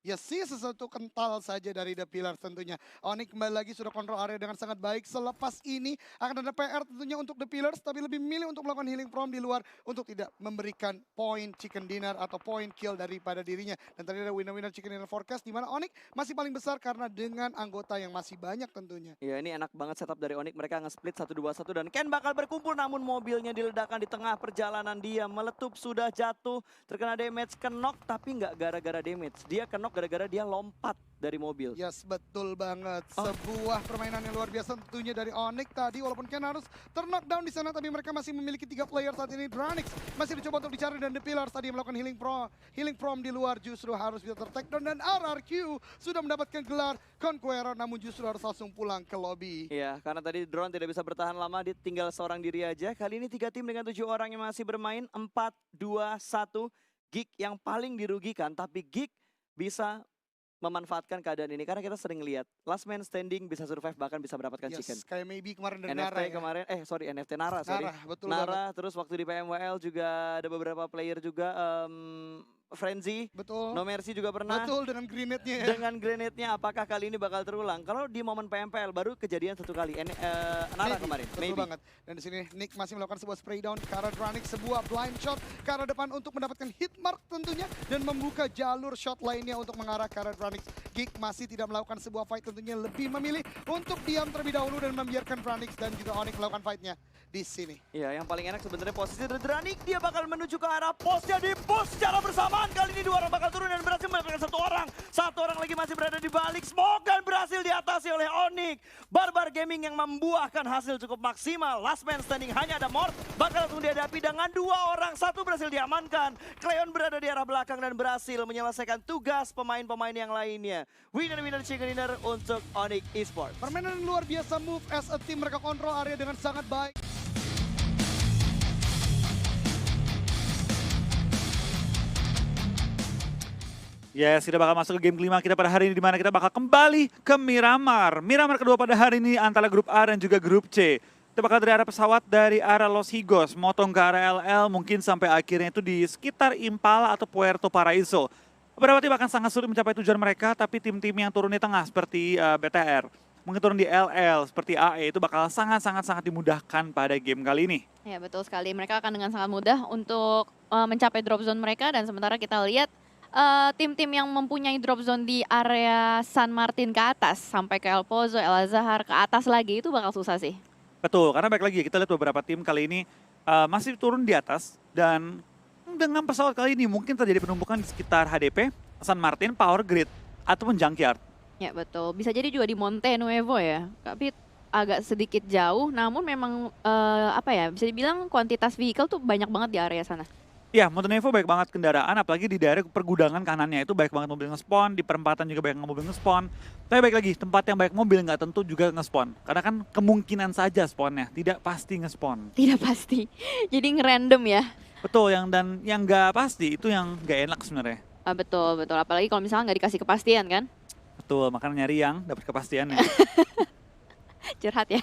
Ya sih sesuatu kental saja dari The Pillars tentunya. Onyx kembali lagi sudah kontrol area dengan sangat baik. Selepas ini akan ada PR tentunya untuk The Pillars. Tapi lebih memilih untuk melakukan healing from di luar. Untuk tidak memberikan point chicken dinner atau point kill daripada dirinya. Dan tadi ada winner-winner chicken dinner forecast. Dimana Onyx masih paling besar karena dengan anggota yang masih banyak tentunya. Ya ini enak banget setup dari Onyx. Mereka nge-split 1-2-1 dan Ken bakal berkumpul. Namun mobilnya diledakkan di tengah perjalanan dia. Meletup sudah jatuh. Terkena damage, kenok tapi nggak gara-gara damage. Dia kenok gara-gara dia lompat dari mobil. Yes, betul banget. Sebuah permainan yang luar biasa tentunya dari Onyx tadi. Walaupun Ken harus terknockdown di sana, tapi mereka masih memiliki 3 player saat ini. Dranix masih dicoba untuk dicari dan The Pillars tadi melakukan healing from di luar justru harus bisa ter-takedown. Dan RRQ sudah mendapatkan gelar Conqueror namun justru harus langsung pulang ke lobby. Iya, karena tadi drone tidak bisa bertahan lama, dia tinggal seorang diri aja. Kali ini 3 tim dengan 7 orang yang masih bermain. 4-2-1. Geek yang paling dirugikan, tapi Geek bisa memanfaatkan keadaan ini karena kita sering lihat last man standing bisa survive bahkan bisa mendapatkan chicken. Kayak maybe kemarin dari NFT Nara ya. kemarin, NFT Nara, sorry. Betul Nara, terus waktu di PMWL juga ada beberapa player juga, Frenzy, Betul. No Mercy juga pernah. Betul, dengan grenade-nya ya. Dengan grenade-nya, apakah kali ini bakal terulang? Kalau di momen PMPL baru kejadian 1 kali, Nara kemarin, Betul maybe. banget. Dan di sini Nick masih melakukan sebuah spray down ke arah Dranix, sebuah blind shot ke arah depan untuk mendapatkan hit mark tentunya dan membuka jalur shot lainnya untuk mengarah ke arah Dranix. Geek masih tidak melakukan sebuah fight tentunya, lebih memilih untuk diam terlebih dahulu dan membiarkan Dranix dan juga Onyx melakukan fightnya di sini. Iya, yang paling enak sebenarnya posisi dari Dranik, dia bakal menuju ke arah posnya di push secara bersamaan. Kali ini 2 orang bakal turun dan berhasil mendapatkan 1 orang. 1 orang lagi masih berada di balik smoke dan berhasil diatasi oleh Onyx. Barbar Gaming yang membuahkan hasil cukup maksimal. Last man standing hanya ada Mort, bakal langsung dihadapi dengan 2 orang. 1 berhasil diamankan. Cleon berada di arah belakang dan berhasil menyelesaikan tugas pemain-pemain yang lainnya. Winner-winner chicken dinner untuk Onyx Esports. Permainan yang luar biasa, move as a team, mereka kontrol area dengan sangat baik. Yes, kita bakal masuk ke game kelima kita pada hari ini, di mana kita bakal kembali ke Miramar. Miramar kedua pada hari ini antara grup A dan juga grup C. Kita bakal dari arah pesawat dari arah Los Higos, motong ke arah LL, mungkin sampai akhirnya itu di sekitar Impala atau Puerto Paraiso. Beberapa tim akan sangat sulit mencapai tujuan mereka, tapi tim-tim yang turun di tengah seperti BTR, mungkin turun di LL, seperti AE, itu bakal sangat dimudahkan pada game kali ini. Ya betul sekali, mereka akan dengan sangat mudah untuk mencapai drop zone mereka dan sementara kita lihat tim-tim yang mempunyai drop zone di area San Martin ke atas sampai ke El Pozo, El Azhar ke atas lagi itu bakal susah sih. Betul, karena baik lagi kita lihat beberapa tim kali ini masih turun di atas dan dengan pesawat kali ini mungkin terjadi penumpukan di sekitar HDP, San Martin, Power Grid, ataupun Junkyard. Ya betul, bisa jadi juga di Monte Nuevo ya, tapi agak sedikit jauh, namun memang apa ya, bisa dibilang kuantitas vehicle tuh banyak banget di area sana. Ya, Montenevo baik banget kendaraan, apalagi di daerah pergudangan kanannya itu baik banget mobil nge-spawn, di perempatan juga banyak mobil nge-spawn. Tapi baik lagi, tempat yang banyak mobil nggak tentu juga nge-spawn. Karena kan kemungkinan saja spawnnya, tidak pasti nge-spawn. Tidak pasti, jadi ngerandom ya. Betul, dan yang nggak pasti itu yang nggak enak sebenarnya. Betul, betul. Apalagi kalau misalnya nggak dikasih kepastian kan. Betul, makanya nyari yang dapat kepastiannya. Curhat ya.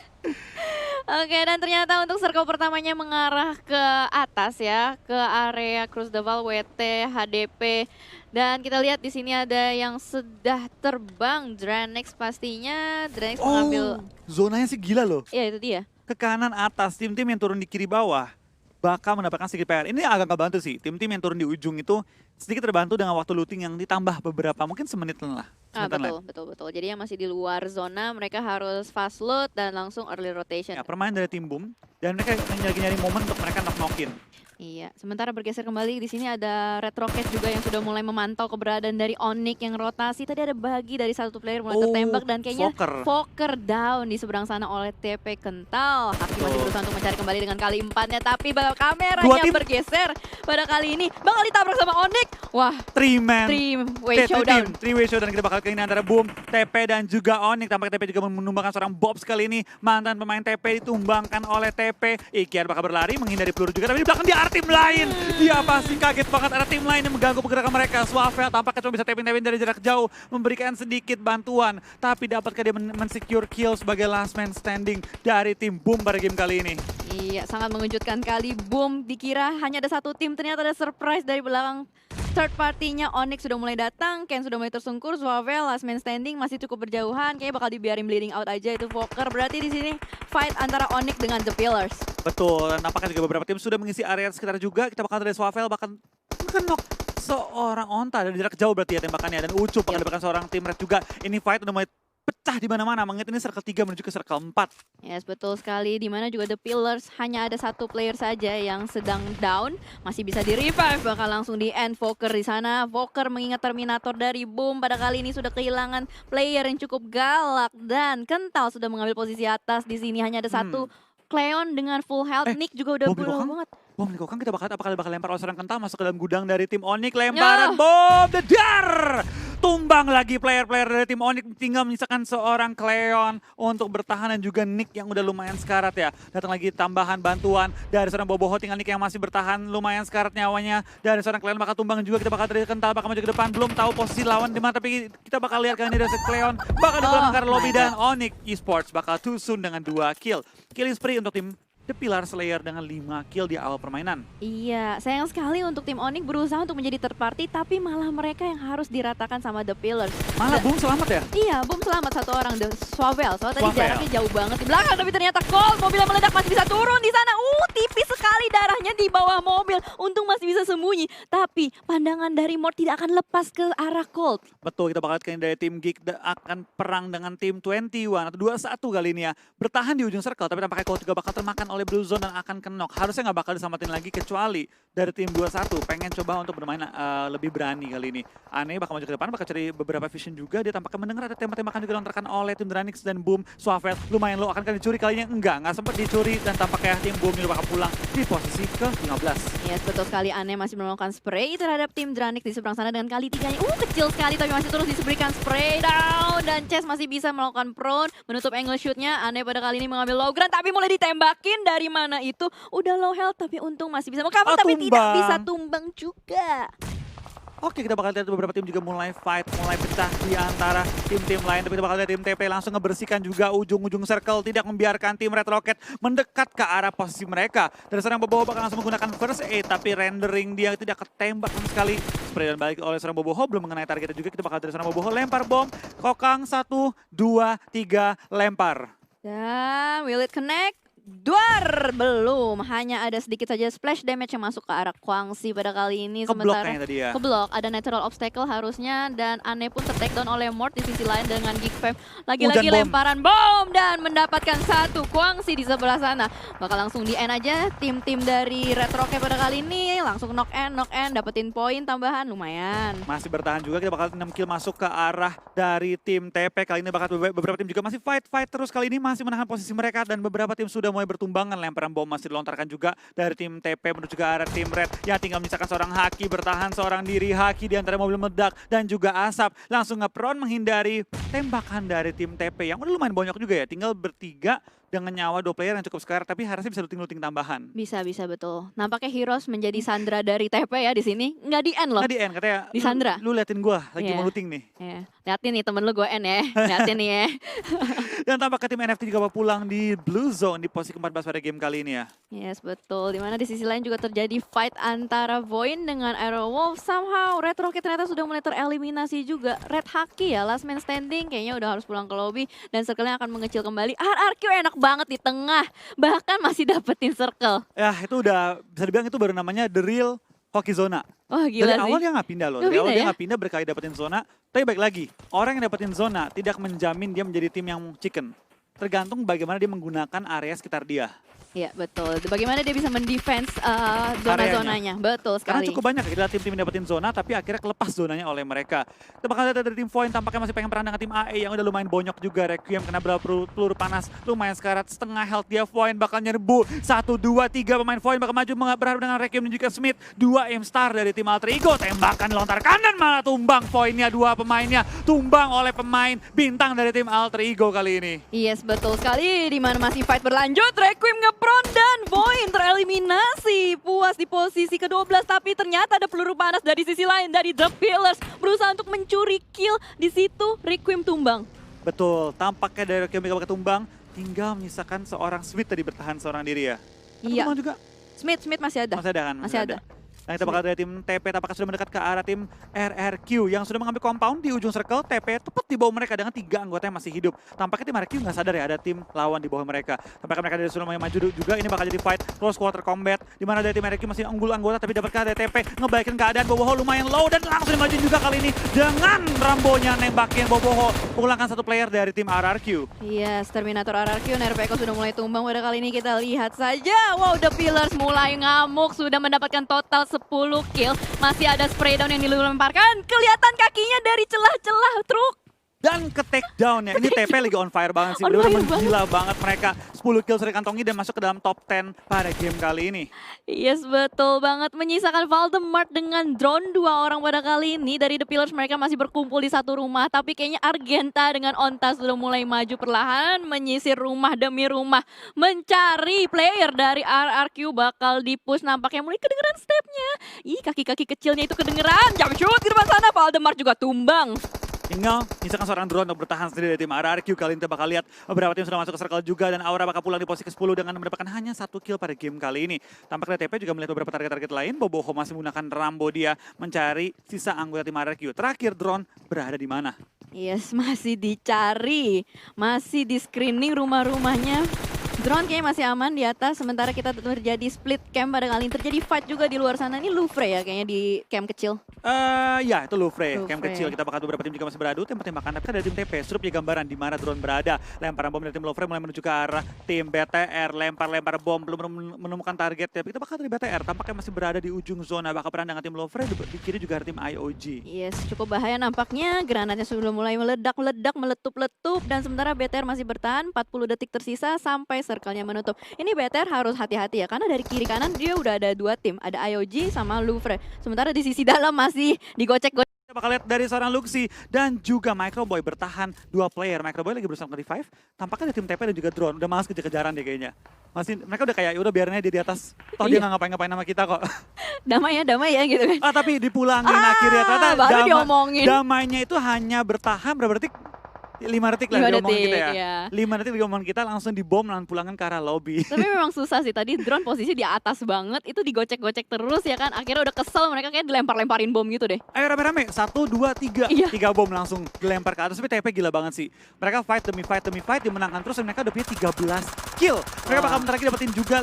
Oke, dan ternyata untuk circle pertamanya mengarah ke atas ya, ke area Cruz de Val, WT, HDP. Dan kita lihat di sini ada yang sudah terbang, Dranex pastinya. Dranex mengambil, Zonanya sih gila loh. ya itu dia. Ke kanan atas, tim-tim yang turun di kiri bawah bakal mendapatkan sedikit PR. Ini agak ngebantu sih, tim-tim yang turun di ujung itu sedikit terbantu dengan waktu looting yang ditambah beberapa, mungkin semenitan lah. Betul. Jadi yang masih di luar zona, mereka harus fast load dan langsung early rotation. Ya, permainan dari tim Boom, dan mereka lagi nyari momen untuk mereka knock-knockin. Iya, sementara bergeser kembali di sini ada Red Rocket juga yang sudah mulai memantau keberadaan dari Onyx yang rotasi. Tadi ada bagi dari satu player mulai tertembak dan kayaknya Fokker down di seberang sana oleh TP Kental. Haki masih berusaha untuk mencari kembali dengan kali 4-nya, tapi bakal kameranya bergeser pada kali ini. Bakal ditabrak sama Onyx. Wah, three-way showdown. Three-way showdown kita bakal ke ini antara Boom, TP dan juga Onyx. Tampaknya TP juga menumbangkan seorang Bobs kali ini. Mantan pemain TP ditumbangkan oleh TP. Ikian bakal berlari menghindari peluru juga, tapi di belakang dia ada tim lain. Dia pasti kaget banget ada tim lain yang mengganggu pergerakan mereka. Swavel tampaknya cuma bisa tapping-tapping dari jarak jauh, memberikan sedikit bantuan. Tapi dapatkah dia men-secure kill sebagai last man standing dari tim Boom pada game kali ini? Iya, sangat mengejutkan kali. Boom dikira hanya ada satu tim, ternyata ada surprise dari belakang. Third partinya Onyx sudah mulai datang, Ken sudah mulai tersungkur, Swavel last man standing masih cukup berjauhan, kayaknya bakal dibiarin bleeding out aja itu Fokker. Berarti di sini fight antara Onyx dengan The Pillars. Betul, dan nampaknya juga beberapa tim sudah mengisi area sekitar juga. Kita bakal dari Swavel bahkan mengenok seorang onta dari jarak jauh berarti ya tembakannya, dan Ucup bakal diberikan seorang tim Red juga. Ini fight udah mulai pecah di mana-mana, mengingat ini circle 3 menuju ke circle 4. Yes, betul sekali. Dimana juga The Pillars hanya ada satu player saja yang sedang down, masih bisa di-revive, bakal langsung di-end Fokker di sana. Fokker mengingat Terminator dari Boom pada kali ini sudah kehilangan player yang cukup galak, dan Kental sudah mengambil posisi atas. Di sini hanya ada satu Cleon dengan full health. Nick juga udah buruk banget. Bom Nikokang kita bakal lempar oleh seorang Kental masuk ke dalam gudang dari tim Onyx. Lemparan bom dedar. Tumbang lagi player-player dari tim Onyx, tinggal menyisakan seorang Cleon untuk bertahan, dan juga Nick yang udah lumayan sekarat ya. Datang lagi tambahan bantuan dari seorang Boboho, tinggal Nick yang masih bertahan lumayan sekarat nyawanya. Dari seorang Cleon bakal tumbang juga, kita bakal dari Kental bakal maju ke depan. Belum tahu posisi lawan di mana, tapi kita bakal lihat kali ini dari Cleon bakal dibakar lobby, dan Onyx Esports bakal too soon dengan 2 kill. Killing spree untuk tim The Pillar Slayer dengan 5 kill di awal permainan. Iya, sayang sekali untuk tim Onyx berusaha untuk menjadi third party, tapi malah mereka yang harus diratakan sama The Pillars. Malah Boom selamat ya? Iya, Boom selamat satu orang, The Swavel. Soalnya tadi jaraknya jauh banget di belakang, tapi ternyata Colt, mobilnya meledak, masih bisa turun di sana. Tipis sekali darahnya di bawah mobil. Untung masih bisa sembunyi, tapi pandangan dari Mort tidak akan lepas ke arah Colt. Betul, kita bakal lihat dari tim Geek akan perang dengan tim 21 atau 21 kali ini ya. Bertahan di ujung circle, tapi tampaknya Colt juga bakal termakan oleh Blue Zone dan akan kenok. Harusnya nggak bakal diselamatin lagi kecuali dari tim 21 pengen coba untuk bermain lebih berani kali ini. Aneh bakal maju ke depan, bakal cari beberapa vision juga. Dia tampaknya mendengar ada tembak-tembakan juga dilontarkan oleh tim Dranex dan Boom. Swavel lumayan low, akan dicuri kalinya? Nggak sempat dicuri, dan tampaknya tim Boom juga bakal pulang di posisi ke-15. Yes, betul sekali. Aneh masih melakukan spray terhadap tim Dranex di seberang sana dengan kali 3-nya. Kecil sekali, tapi masih terus diberikan spray down, dan Chess masih bisa melakukan prone, menutup angle shootnya. Aneh pada kali ini mengambil low ground, tapi mulai ditembakin dari mana itu. Udah low health, tapi untung masih bisa mengcover, tapi tidak bisa tumbang juga. Oke, kita bakal lihat beberapa tim juga mulai fight, mulai pecah di antara tim-tim lain. Tapi kita bakal lihat tim TP langsung ngebersihkan juga ujung-ujung circle, tidak membiarkan tim Red Rocket mendekat ke arah posisi mereka. Dari seorang Boboho bakal langsung menggunakan first aid, tapi rendering dia tidak ketembak sama sekali. Spray dan balik oleh seorang Boboho, belum mengenai targetnya juga. Kita bakal dari seorang Boboho lempar bom, Kokang 1, 2, 3, lempar. Dan will it connect? Duar belum, hanya ada sedikit saja splash damage yang masuk ke arah Kwangsi pada kali ini. Keblok kayaknya tadi ya. Keblok, ada natural obstacle harusnya, dan Ane pun ter-takedown oleh Mort di sisi lain dengan Geek Fam. Lagi-lagi Hujan bom. lemparan bom dan mendapatkan satu. Kwangsi di sebelah sana bakal langsung di end aja. Tim-tim dari Red Rocket pada kali ini langsung knock end, dapetin poin tambahan lumayan. Masih bertahan juga, kita bakal 6 kill masuk ke arah dari tim TP. Kali ini bakal beberapa tim juga masih fight terus, kali ini masih menahan posisi mereka dan beberapa tim sudah mulai bertumbangan. Lemparan bom masih dilontarkan juga dari tim TP menuju ke arah tim Red yang tinggal menyisakan seorang Haki, bertahan seorang diri. Haki di antara mobil meledak dan juga asap langsung nge-prone menghindari tembakan dari tim TP yang udah lumayan banyak juga ya, tinggal bertiga dengan nyawa 2 player yang cukup sekar, tapi harusnya bisa looting tambahan. Bisa betul. Nampaknya Heroes menjadi Sandra dari TP ya di sini. Nggak di end loh. Nggak di end, katanya Di Sandra. Lu liatin gua lagi Iya. mau looting nih. Ya, liatin nih temen lu gue end ya. Liatin nih ya. Dan tampaknya tim NFT juga mau pulang di Blue Zone di posisi ke-14 pada game kali ini ya. Yes, betul. Dimana di sisi lain juga terjadi fight antara Void dengan Aerowolf. Somehow Red Rocket ternyata sudah mulai tereliminasi juga. Red Haki ya, last man standing. Kayaknya udah harus pulang ke lobby. Dan circle-nya akan mengecil kembali. RRQ enak banget di tengah. Bahkan masih dapetin circle. Ya itu udah bisa dibilang itu baru namanya The Real Hoki Zona. Wah gila Dari sih. awal dia nggak pindah loh, Nggak dari awal pindah dia ya? nggak pindah berkali dapetin zona. Tapi baik lagi, orang yang dapetin zona tidak menjamin dia menjadi tim yang chicken. Tergantung bagaimana dia menggunakan area sekitar dia. Iya betul. Bagaimana dia bisa mendefense Areanya. zona-zonanya. Betul Karena sekali. cukup banyak kita tim-tim yang dapetin zona tapi akhirnya kelepas zonanya oleh mereka. Kita bakal lihat dari tim Void tampaknya masih pengen perang dengan tim AE yang udah lumayan bonyok juga. Requiem kena peluru panas lumayan sekarat, setengah health dia. Void bakal nyerbu 1, 2, 3 pemain Void bakal maju berharap dengan Requiem dan juga Smith. 2 aim star dari tim Alter Ego, tembakan dilontarkan dan malah tumbang Voidnya, 2 pemainnya tumbang oleh pemain bintang dari tim Alter Ego kali ini. Yes, betul sekali. Di mana masih fight berlanjut, Requiem ngepron dan Void tereliminasi. Puas di posisi ke-12, tapi ternyata ada peluru panas dari sisi lain dari The Pillars. Berusaha untuk mencuri kill. Di situ Requiem tumbang. Betul, tampaknya dari Requiem bakal tumbang, tinggal menyisakan seorang Smith tadi bertahan seorang diri ya. Atau Iya. tumbang juga Smith masih ada. masih ada kan? Masih ada. Nah kita bakal dari tim TP tampaknya sudah mendekat ke arah tim RRQ yang sudah mengambil compound di ujung circle. TP tepat di bawah mereka dengan 3 anggota yang masih hidup. Tampaknya tim RRQ nggak sadar ya ada tim lawan di bawah mereka. Tampaknya mereka dari sudah mulai maju juga. Ini bakal jadi fight close quarter combat di mana dari tim RRQ masih unggul anggota tapi dapatkah dari TP ngebaikin keadaan. Boboho lumayan low dan langsung dimaju juga kali ini dengan Rambonya nembakin Boboho pulangkan 1 player dari tim RRQ. Yes, Terminator RRQ, Nerveko sudah mulai tumbang pada kali ini. Kita lihat saja. Wow, The Pillars mulai ngamuk. Sudah mendapatkan total 10 kill. Masih ada spray down yang dilemparkan. Kelihatan kakinya dari celah-celah truk. Dan ke take down ya. Ini TP lagi on fire banget sih. On Bener-bener fire gila banget mereka. 10 kill sudah dikantongi dan masuk ke dalam top 10 pada game kali ini. Yes, betul banget. Menyisakan Valdemar dengan drone 2 orang pada kali ini. Dari The Pillars mereka masih berkumpul di satu rumah. Tapi kayaknya Argenta dengan Onta sudah mulai maju perlahan. Menyisir rumah demi rumah. Mencari player dari RRQ bakal di-push. Nampaknya mulai kedengeran stepnya. Ih, kaki-kaki kecilnya itu kedengeran. Jump shoot di depan sana. Valdemar juga tumbang. Tinggal misalkan seorang drone untuk bertahan sendiri dari tim RRQ. Kali ini kita bakal lihat beberapa tim sudah masuk ke circle juga dan Aura bakal pulang di posisi ke-10 dengan mendapatkan hanya 1 kill pada game kali ini. Tampaknya TP juga melihat beberapa target-target lain. Boboho masih menggunakan Rambo dia mencari sisa anggota tim RRQ. Terakhir drone berada di mana? Yes, masih dicari. Masih di screening rumah-rumahnya. Drone kayaknya masih aman di atas, sementara kita terjadi split camp pada kali ini. Terjadi fight juga di luar sana. Ini Louvre ya kayaknya di camp kecil. Ya itu Louvre, camp Louvre. kecil. Kita bakal beberapa tim juga masih beradu, tembak-tembakan. Tapi dari tim TP, Strup ya gambaran di mana drone berada. Lemparan bom dari tim Louvre mulai menuju ke arah tim BTR. Lempar-lempar bom, belum menemukan target. Tapi kita bakal dari BTR, tampaknya masih berada di ujung zona. Bakal perang dengan tim Louvre, di kiri juga ada tim IOG. Yes, cukup bahaya nampaknya. Granatnya sudah mulai meledak-meledak, meletup-letup. Dan sementara BTR masih bertahan, 40 detik tersisa sampai circle-nya menutup. Ini BTR harus hati-hati ya, karena dari kiri kanan dia udah ada 2 tim. Ada IOG sama Louvre. Sementara di sisi dalam masih digocek-gocek. Kita bakal lihat dari seorang Luxi dan juga Microboy bertahan 2 player. Microboy lagi berusaha nge-revive. Tampaknya ada tim TP dan juga drone. Udah malas kejar-kejaran deh kayaknya. Mereka udah kayak, udah biarin aja dia di atas. Toh dia Iya. nggak ngapain-ngapain sama kita kok. Damai ya gitu kan. Tapi dipulangin akhirnya. Ternyata baru diomongin. damainya itu hanya bertahan berapa detik? 5 detik lah 5 di omongan detik, kita ya. iya. 5 detik di omongan kita langsung dibom dan pulangan ke arah lobby. Tapi memang susah sih, tadi drone posisi di atas banget, itu digocek-gocek terus ya kan. Akhirnya udah kesel, mereka kayak dilempar-lemparin bom gitu deh. Ayo rame-rame, 1, 2, 3. Iya. 3 bom langsung dilempar ke atas. Tapi TP gila banget sih. Mereka fight demi fight, dimenangkan terus dan mereka udah punya 13 kill. Mereka bakal bentar lagi dapetin juga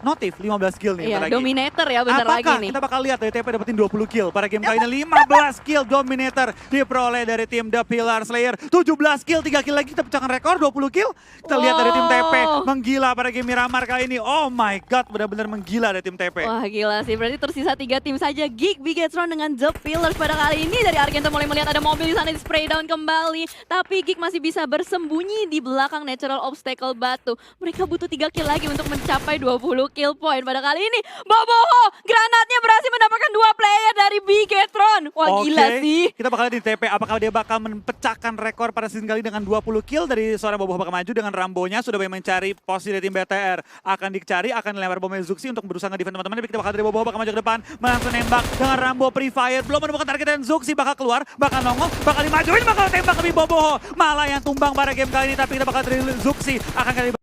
Notif 15 kill nih Iya, bentar lagi. Dominator ya bentar lagi Apakah nih. kita bakal lihat dari TP dapetin 20 kill pada game kali ini? 15 kill Dominator diperoleh dari tim The Pillar Slayer. 17 kill, 3 kill lagi kita pecahkan rekor 20 kill. Kita lihat dari tim TP menggila pada game Miramar kali ini. Oh my god, benar-benar menggila dari tim TP. Wah gila sih, berarti tersisa 3 tim saja. Geek, Bigetron dengan The Pillars pada kali ini. Dari Argenta mulai melihat ada mobil di sana di spray down kembali. Tapi Geek masih bisa bersembunyi di belakang natural obstacle batu. Mereka butuh 3 kill lagi untuk mencapai 20 kill point pada kali ini. Boboho, granatnya berhasil mendapatkan 2 player dari Bigetron. Wah gila sih. Kita bakal lihat di TP apakah dia bakal mempecahkan rekor pada season kali dengan 20 kill dari seorang Boboho bakal maju dengan Rambonya. Sudah banyak mencari posisi dari tim BTR. Akan dicari, akan dilempar bom Zuxi untuk berusaha nge-defend teman-teman. Tapi kita bakal dari Boboho bakal maju ke depan. Langsung nembak dengan Rambo pre-fire. Belum menemukan target dan Zuxi bakal keluar. Bakal nongol, bakal dimajuin, bakal tembak lebih Boboho. Malah yang tumbang pada game kali ini. Tapi kita bakal dari Zuxi. Akan kali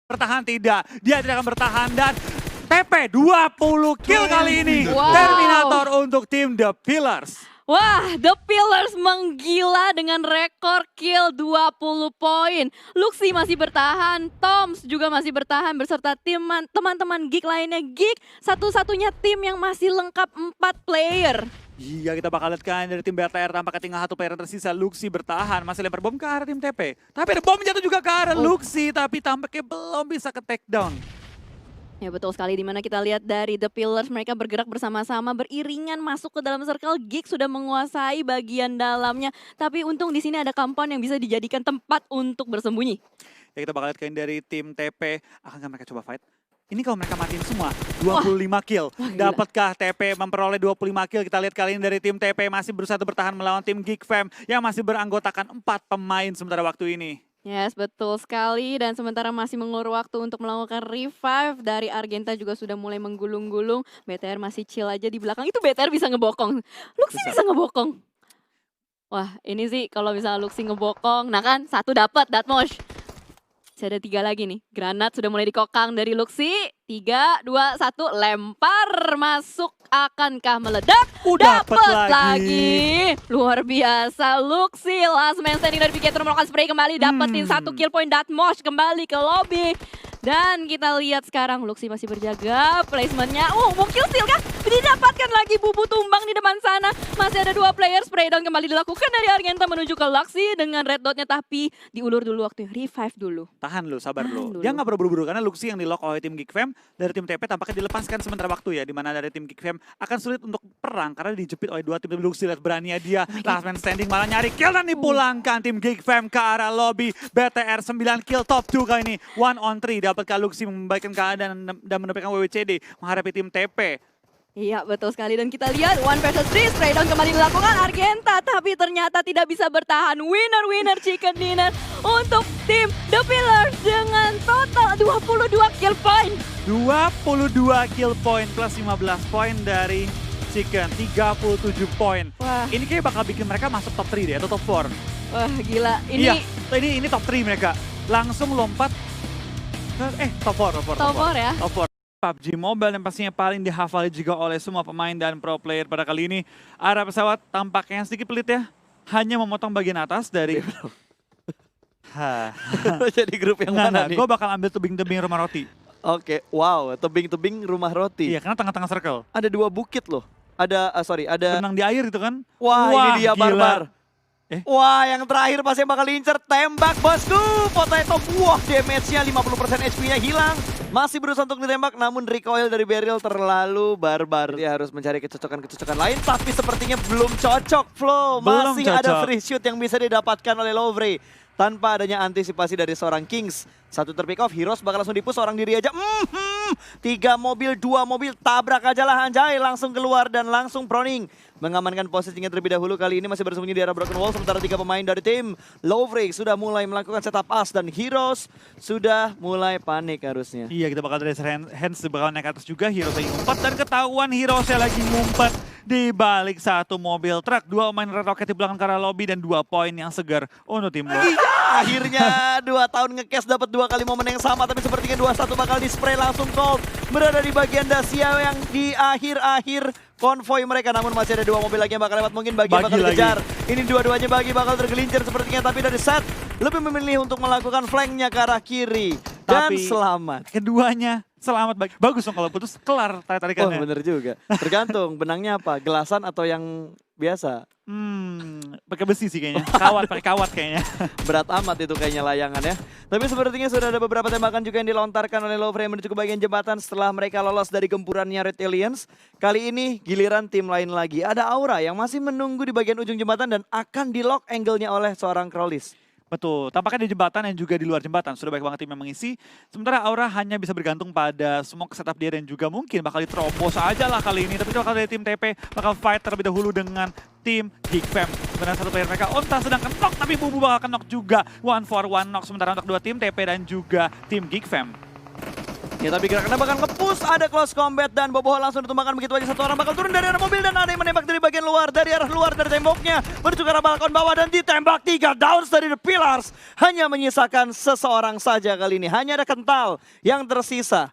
bertahan tidak, dia tidak akan bertahan dan TP 20 kill kali ini. Wow. Terminator untuk tim The Pillars. Wah, The Pillars menggila dengan rekor kill 20 poin. Luxi masih bertahan, Toms juga masih bertahan beserta teman-teman Geek lainnya. Geek satu-satunya tim yang masih lengkap 4 player. Iya, kita bakal lihat kan dari tim BTR tampaknya tinggal 1 player yang tersisa. Luxi bertahan, masih lempar bom ke arah tim TP. Tapi ada bom jatuh juga ke arah Luxi, tapi tampaknya belum bisa ke take down. Ya betul sekali, dimana kita lihat dari The Pillars mereka bergerak bersama-sama beriringan masuk ke dalam circle. Geek sudah menguasai bagian dalamnya, tapi untung di sini ada compound yang bisa dijadikan tempat untuk bersembunyi. Ya kita bakal lihat kan dari tim TP, akan mereka coba fight? Ini kalau mereka matiin semua, 25 kill. Dapatkah TP memperoleh 25 kill? Kita lihat kali ini dari tim TP masih berusaha bertahan melawan tim Geek Fam yang masih beranggotakan 4 pemain sementara waktu ini. Yes, betul sekali. Dan sementara masih mengulur waktu untuk melakukan revive dari Argenta juga sudah mulai menggulung-gulung. BTR masih chill aja di belakang. Itu BTR bisa ngebokong. Luxi bisa ngebokong. Wah, ini sih kalau misalnya Luxi ngebokong. Nah kan, 1 dapat Datmosh. Masih ada 3 lagi nih. Granat sudah mulai dikokang dari Luxi. 3, 2, 1, lempar. Masuk. Akankah meledak? Dapet lagi. Luar biasa. Luxi last man standing dari Bigetron melakukan spray kembali. Dapetin 1 kill point. Datmosh kembali ke lobby. Dan kita lihat sekarang Luxi masih berjaga. Placementnya. Mau kill steal kah? Didapatkan lagi Bubu tumbang di depan sana. Masih ada 2 player. Spray down kembali dilakukan dari Argenta menuju ke Luxi dengan red dotnya. Tapi diulur dulu waktunya. Revive dulu. Tahan lu, sabar Tahan lu. dulu. Dia nggak perlu buru-buru karena Luxi yang di lock oleh tim Geek Fam dari tim TP tampaknya dilepaskan sementara waktu ya. Dimana dari tim Geek Fam akan sulit untuk perang karena dijepit oleh 2 tim Luxi. Lihat beraninya dia. Last man standing malah nyari kill dan dipulangkan tim Geek Fam ke arah lobby. BTR 9 kill top 2 kali ini. 1 on 3 dapatkah Luxi membaikkan keadaan dan mendapatkan WWCD menghadapi tim TP. Iya betul sekali dan kita lihat 1 versus 3 spray down kembali dilakukan Argenta tapi ternyata tidak bisa bertahan. Winner chicken dinner untuk tim The Pillars dengan total 22 kill point. 22 kill point plus 15 poin dari Chicken, 37 poin. Wah. Ini kayak bakal bikin mereka masuk top 3 deh atau top 4. Wah gila ini Iya, ini top 3 mereka. Langsung lompat ke top 4. top 4 ya. Top 4. PUBG Mobile yang pastinya paling dihafali juga oleh semua pemain dan pro player pada kali ini. Arah pesawat tampaknya sedikit pelit ya. Hanya memotong bagian atas dari... Jadi grup yang mana nih? Gue bakal ambil tebing-tebing rumah roti. Oke, wow, tebing-tebing rumah roti. Iya, karena tengah-tengah circle. Ada 2 bukit loh. Ada, ada... Benang di air itu kan. Wah, ini dia gila. barbar. Wah, yang terakhir pasti bakal incer. Tembak, bosku. Potato, wah, damage-nya 50% HP-nya hilang. Masih berusaha untuk ditembak, namun recoil dari barrel terlalu barbar. Dia harus mencari kecocokan-kecocokan lain, tapi sepertinya belum cocok, Flo. Belum Masih ada cocok. free shoot yang bisa didapatkan oleh Lovre. Tanpa adanya antisipasi dari seorang Kings. 1 terpick off, Heroes bakal langsung dipus seorang diri aja. 3 mobil, 2 mobil, tabrak aja lah Anjay. Langsung keluar dan langsung proning. Mengamankan posisinya terlebih dahulu, kali ini masih bersembunyi di arah Broken Wall. Sementara 3 pemain dari tim Lovre sudah mulai melakukan setup as. Dan Heroes sudah mulai panik harusnya. Iya, kita bakal dari hands bakal naik atas juga. Heroes lagi ngumpet dan ketahuan Heroes lagi ngumpet di balik satu mobil truk. 2 pemain Red Rocket di belakang ke arah lobby dan 2 poin yang segar untuk tim lo. Iya, akhirnya 2 tahun nge-cash dapat 2 kali momen yang sama, tapi sepertinya 2-1 bakal di-spray langsung Colt. Berada di bagian Dacia yang di akhir-akhir konvoy mereka, namun masih ada 2 mobil lagi yang bakal lewat, mungkin Bagi bakal dikejar. Ini dua-duanya Bagi bakal tergelincir sepertinya, tapi dari Set lebih memilih untuk melakukan flanknya ke arah kiri. Dan Tapi selamat. Keduanya selamat Bagi. Bagus dong kalau putus, kelar tarik-tarikannya. Oh bener juga, tergantung benangnya apa, gelasan atau yang biasa. Pakai besi sih kayaknya, pakai kawat kayaknya. Berat amat itu kayaknya layangan ya. Tapi sepertinya sudah ada beberapa tembakan juga yang dilontarkan oleh Lovre menuju ke bagian jembatan setelah mereka lolos dari gempurannya Red Aliens. Kali ini giliran tim lain lagi. Ada Aura yang masih menunggu di bagian ujung jembatan dan akan di-lock angle-nya oleh seorang Crawlis. Betul, tampaknya di jembatan dan juga di luar jembatan sudah banyak banget tim yang mengisi. Sementara Aura hanya bisa bergantung pada smoke setup dia dan juga mungkin bakal diterobos aja lah kali ini. Tapi bakal dari tim TP bakal fight terlebih dahulu dengan tim Geekfam. Sebenarnya satu player mereka Onta sedang knock, tapi Bubu bakal knock juga. 1-for-1 knock sementara untuk 2 tim TP dan juga tim Geekfam. Ya tapi gerakannya bakal nge-push, ada close combat dan Boboho langsung ditumbangkan begitu aja. Satu orang bakal turun dari arah mobil dan ada yang menembak dari bagian luar, dari arah luar dari temboknya. Menuju ke arah balkon bawah dan ditembak 3 downs dari The Pillars. Hanya menyisakan seseorang saja kali ini, hanya ada Kental yang tersisa.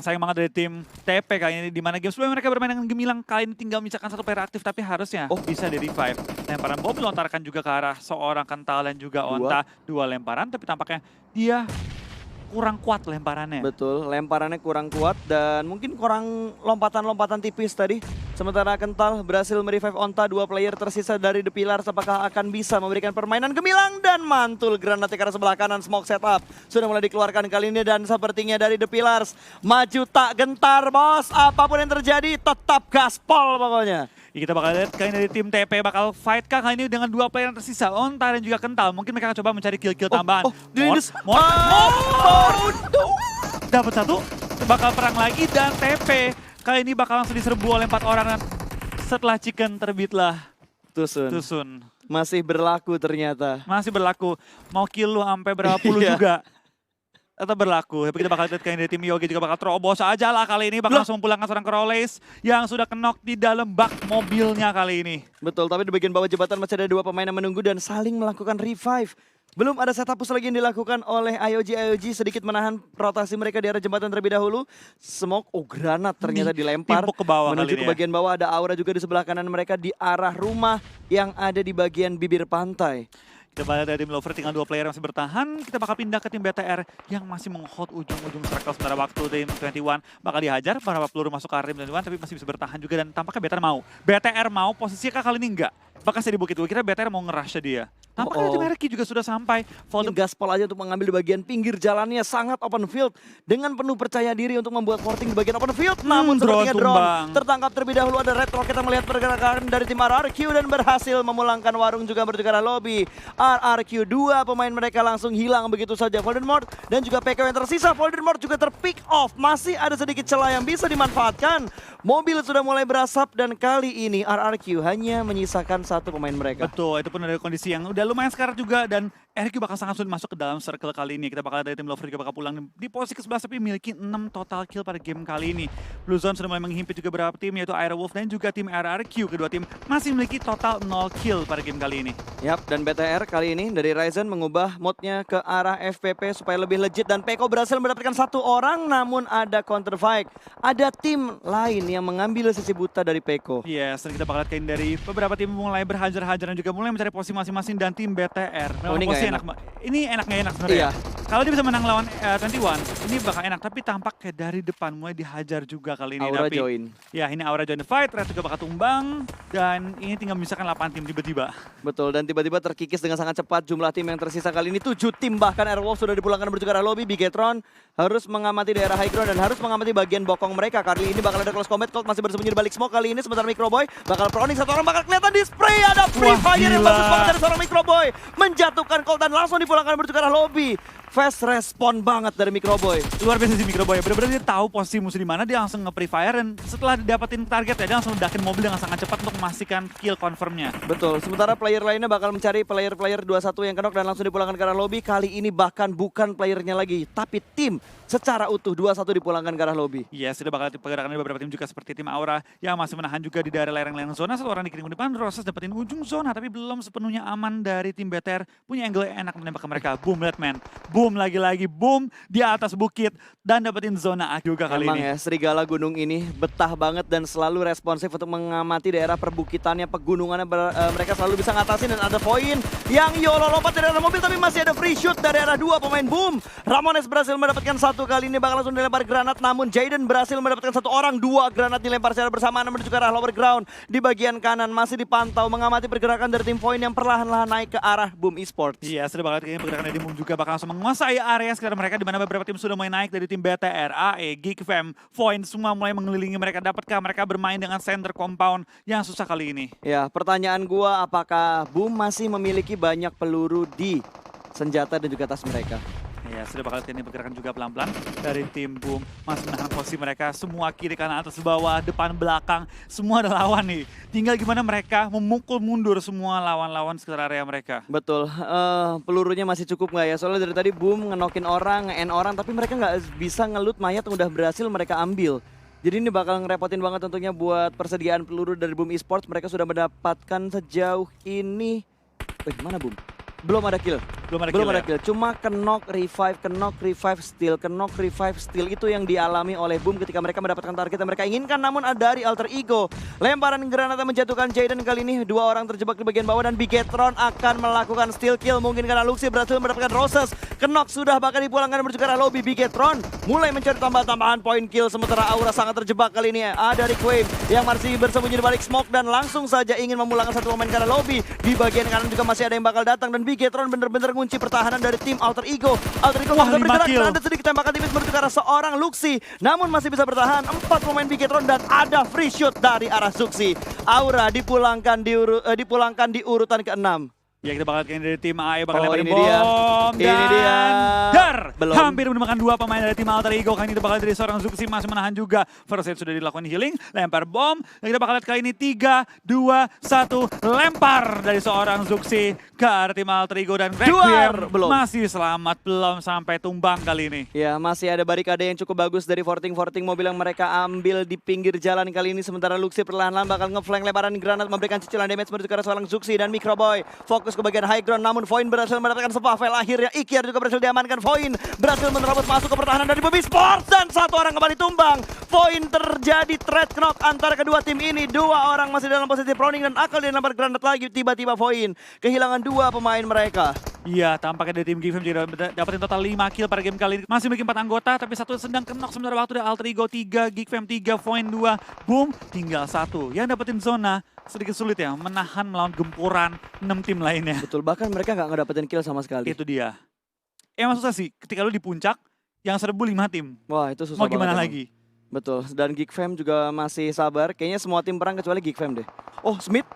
Sayang banget dari tim TP kali ini, di mana game sebelumnya mereka bermain dengan gemilang, kali ini tinggal menyisakan 1 player aktif tapi harusnya bisa di revive. Lemparan bom dilontarkan juga ke arah seorang Kental dan juga Onta. 2 lemparan tapi tampaknya dia kurang kuat lemparannya. Betul, lemparannya kurang kuat dan mungkin kurang lompatan-lompatan tipis tadi. Sementara Kental berhasil merevive Onta, 2 player tersisa dari The Pillars. Apakah akan bisa memberikan permainan gemilang dan mantul granat ke arah sebelah kanan, smoke setup. Sudah mulai dikeluarkan kali ini dan sepertinya dari The Pillars maju tak gentar bos. Apapun yang terjadi tetap gaspol pokoknya. Kita bakal lihat kali ini dari tim TP bakal fight kah kali ini dengan 2 player yang tersisa, Onta dan juga Kental. Mungkin mereka akan coba mencari kill-kill tambahan. Dapat 1, bakal perang lagi dan TP kali ini bakal langsung diserbu oleh 4 orang. Setelah Chicken terbitlah Tusun. Masih berlaku ternyata. Masih berlaku. Mau kill lu sampai berapa puluh juga tetap berlaku. Tapi kita bakal lihat kali ini dari tim Yogi juga bakal terobos aja lah kali ini. Bakal langsung memulangkan seorang Crawlis yang sudah knock di dalam bak mobilnya kali ini. Betul, tapi di bagian bawah jembatan masih ada 2 pemain yang menunggu dan saling melakukan revive. Belum ada setup push lagi yang dilakukan oleh IOG sedikit menahan rotasi mereka di arah jembatan terlebih dahulu. Smoke, granat ternyata dilempar timpuk ke bawah menuju ke bagian bawah. Ada Aura juga di sebelah kanan mereka di arah rumah yang ada di bagian bibir pantai. Kita balik dari tim Lover, tinggal 2 player yang masih bertahan. Kita bakal pindah ke tim BTR yang masih meng-hold ujung-ujung circle. Sementara waktu tim 21 bakal dihajar, beberapa peluru masuk ke area tim 21 tapi masih bisa bertahan juga. Dan tampaknya BTR mau posisinya kali ini enggak. Bahkan saya di bukit kita BTR mau nge-rush dia. Tampaknya tim Erki juga sudah sampai. Mungkin gaspol aja untuk mengambil di bagian pinggir jalannya, sangat open field. Dengan penuh percaya diri untuk membuat porting di bagian open field. Namun sepertinya drone tertangkap terlebih dahulu. Ada Red Rocket yang melihat pergerakan dari tim RRQ dan berhasil memulangkan warung juga menuju ke arah lobby. RRQ 2 pemain mereka langsung hilang begitu saja. Voldemort dan juga PK yang tersisa. Voldemort juga terpick off. Masih ada sedikit celah yang bisa dimanfaatkan. Mobil sudah mulai berasap dan kali ini RRQ hanya menyisakan 1 pemain mereka. Betul, itu pun ada kondisi yang udah lumayan sekarat juga dan RQ bakal sangat sulit masuk ke dalam circle kali ini. Kita bakal dari tim Lover juga bakal pulang di posisi ke-11 tapi memiliki 6 total kill pada game kali ini. Blue Zone sudah mulai menghimpit juga beberapa tim yaitu Airwolf dan juga tim RRQ. Kedua tim masih memiliki total 0 kill pada game kali ini. Yap, dan BTR kali ini dari Ryzen mengubah mode-nya ke arah FPP supaya lebih legit dan Peko berhasil mendapatkan 1 orang namun ada counter fight. Ada tim lain yang mengambil sisi buta dari Peko. Yes, dan kita bakal lihat dari beberapa tim mulai berhajar-hajar dan juga mulai mencari posisi masing-masing dan tim BTR. Oh, ini posisi enak. Ini enak nggak enak sebenarnya. Iya. Kalau dia bisa menang lawan 21, ini bakal enak. Tapi tampak kayak dari depan mulai dihajar juga kali ini. Aura tapi, join. Ya, ini Aura join the fight. Red juga bakal tumbang. Dan ini tinggal misalkan 8 tim tiba-tiba. Betul, dan tiba-tiba terkikis dengan sangat cepat jumlah tim yang tersisa kali ini. 7 tim bahkan Airwolf sudah dipulangkan menuju ke arah lobby. Bigetron harus mengamati daerah high ground dan harus mengamati bagian bokong mereka. Kali ini bakal ada close combat. Colt masih bersembunyi di balik smoke kali ini. Sementara Microboy bakal proning 1 orang bakal kelihatan di spray. Ada free fire yang bagus banget dari seorang Microboy. Menjatuhkan Colt dan langsung dipulangkan menuju ke arah lobby. Fast respon banget dari Microboy. Luar biasa sih Microboy, bener-bener dia tahu posisi musuh di mana, dia langsung nge-pre-fire dan setelah didapetin target ya, dia langsung ledakin mobil dengan sangat cepat untuk memastikan kill confirmnya. Betul, sementara player lainnya bakal mencari player-player 21 yang kenok dan langsung dipulangkan ke arah lobby. Kali ini bahkan bukan playernya lagi, tapi tim secara utuh 21 dipulangkan ke arah lobby. Iya, sudah bakal pergerakan dari beberapa tim juga seperti tim Aura yang masih menahan juga di daerah lereng-lereng zona. Satu orang dikirim ke depan, Roses dapetin ujung zona, tapi belum sepenuhnya aman dari tim BTR. Punya angle yang enak menembak ke mereka. Boom, Redman. Boom, lagi-lagi boom di atas bukit dan dapetin zona A juga kali Emang ini. ya, serigala gunung ini betah banget dan selalu responsif untuk mengamati daerah perbukitannya, pegunungannya. Mereka selalu bisa ngatasin dan ada poin yang YOLO lompat dari arah mobil, tapi masih ada free shoot dari arah 2 pemain Boom. Ramones berhasil mendapatkan satu, kali ini bakal langsung dilempar granat, namun Jaden berhasil mendapatkan satu orang, 2 granat dilempar secara bersamaan menuju ke arah lower ground. Di bagian kanan masih dipantau mengamati pergerakan dari tim Void yang perlahan-lahan naik ke arah Boom Esports. Iya, sudah bakal ini pergerakan dari Boom juga bakal langsung menguasai area sekitar mereka, di mana beberapa tim sudah mulai naik dari tim BTR, AE, Geek Fam, Void, semua mulai mengelilingi mereka. Dapatkah mereka bermain dengan center compound yang susah kali ini? Ya, pertanyaan gua, apakah Boom masih memiliki banyak peluru di senjata dan juga tas mereka? Ya, sudah bakal ini pergerakan juga pelan-pelan dari tim Boom. Masih menahan posisi mereka, semua kiri, kanan, atas, bawah, depan, belakang. Semua ada lawan nih. Tinggal gimana mereka memukul mundur semua lawan-lawan sekitar area mereka. Betul, pelurunya masih cukup nggak ya? Soalnya dari tadi Boom ngenokin orang, nge-end orang, tapi mereka nggak bisa ngelut mayat yang udah berhasil mereka ambil. Jadi ini bakal ngerepotin banget tentunya buat persediaan peluru dari Boom Esports. Mereka sudah mendapatkan sejauh ini... mana Boom? Belum ada kill. Belum ada kill. Cuma kenok, revive, steal. Itu yang dialami oleh Boom ketika mereka mendapatkan target yang mereka inginkan. Namun ada dari Alter Ego. Lemparan granat menjatuhkan Jaden kali ini. 2 orang terjebak di bagian bawah dan Bigetron akan melakukan steal kill. Mungkin karena Luxi berhasil mendapatkan Roses. Kenok sudah bakal dipulangkan menuju ke arah lobby. Bigetron mulai mencari tambahan poin kill. Sementara Aura sangat terjebak kali ini. Ada Rick Wave yang masih bersembunyi di balik smoke dan langsung saja ingin memulangkan satu pemain ke arah lobby. Di bagian kanan juga masih ada yang bakal datang dan Bigetron bener-bener ngunci pertahanan dari tim Alter Ego. Alter Ego Wah, sudah bergerak kill. dan ada sedikit tembakan tipis menuju ke arah seorang Luxi. Namun masih bisa bertahan. 4 pemain Bigetron dan ada free shoot dari arah Zuxi. Aura dipulangkan di urutan ke-6. Ya, kita bakal lihat dari tim AE bakal Oh, lemparin ini dia. bom Ini dan dia. dar. Belum. Hampir menemukan 2 pemain dari tim Alter Ego. Kali ini bakal dari seorang Zuxi masih menahan juga. First aid sudah dilakukan healing, lempar bom. Dan kita bakal lihat kali ini 3, 2, 1 lempar dari seorang Zuxi ke arah tim Alter Ego dan Requiem Belum. masih selamat, belum sampai tumbang kali ini. Ya, masih ada barikade yang cukup bagus dari Forting mobil yang mereka ambil di pinggir jalan kali ini. Sementara Luxi perlahan-lahan bakal ngeflank lemparan granat memberikan cicilan damage menuju ke arah seorang Zuxi dan Microboy. Fokus ke bagian high ground, namun Void berhasil mendapatkan sebuah fail. Akhirnya Ikiar juga berhasil diamankan. Void berhasil menerobos masuk ke pertahanan dari Boom Esports dan 1 orang kembali tumbang. Void terjadi trade knock antara kedua tim ini. 2 orang masih dalam posisi proning dan akal dilempar granat lagi. Tiba-tiba Void kehilangan 2 pemain mereka. Iya, tampaknya dari tim Gifem juga dapetin total 5 kill pada game kali ini. Masih memiliki 4 anggota, tapi 1 sedang kenok. Sementara waktu dari Alter Ego 3, Geekfam 3, Void 2, Boom tinggal 1. Yang dapetin zona sedikit sulit ya, menahan melawan gempuran 6 tim lainnya. Betul, bahkan mereka nggak ngedapetin kill sama sekali. Itu dia. Emang susah sih, ketika lu di puncak, yang serbu 5 tim. Wah, itu susah Mau gimana banget lagi? emang. Betul, dan Geekfam juga masih sabar. Kayaknya semua tim perang kecuali Geekfam deh. Oh, Smith.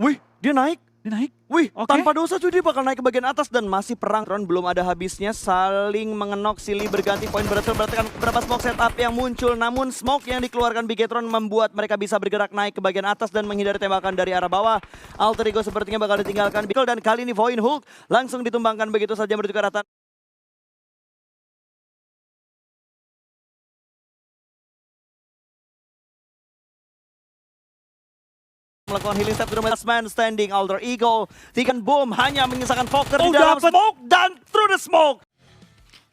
Wih, dia naik. Dia naik. Wih, Oke. tanpa dosa cuy, dia bakal naik ke bagian atas dan masih perang. Ron belum ada habisnya, saling mengenok, silih berganti poin berhasil mendapatkan beberapa smoke setup yang muncul. Namun smoke yang dikeluarkan Bigetron membuat mereka bisa bergerak naik ke bagian atas dan menghindari tembakan dari arah bawah. Alter Ego sepertinya bakal ditinggalkan Bikol dan kali ini Void Hulk langsung ditumbangkan begitu saja menuju ke arah melakukan healing step to the last man standing. Alter Ego Tikan Boom hanya menyisakan Fokker di dalam dapet. smoke dan through the smoke.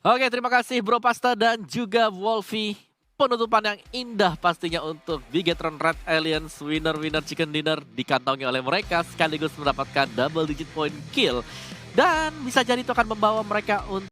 Oke, terima kasih Bro Pasta dan juga Wolfie. Penutupan yang indah pastinya untuk Bigetron Red Alliance winner chicken dinner dikantongi oleh mereka sekaligus mendapatkan double digit point kill. Dan bisa jadi itu akan membawa mereka untuk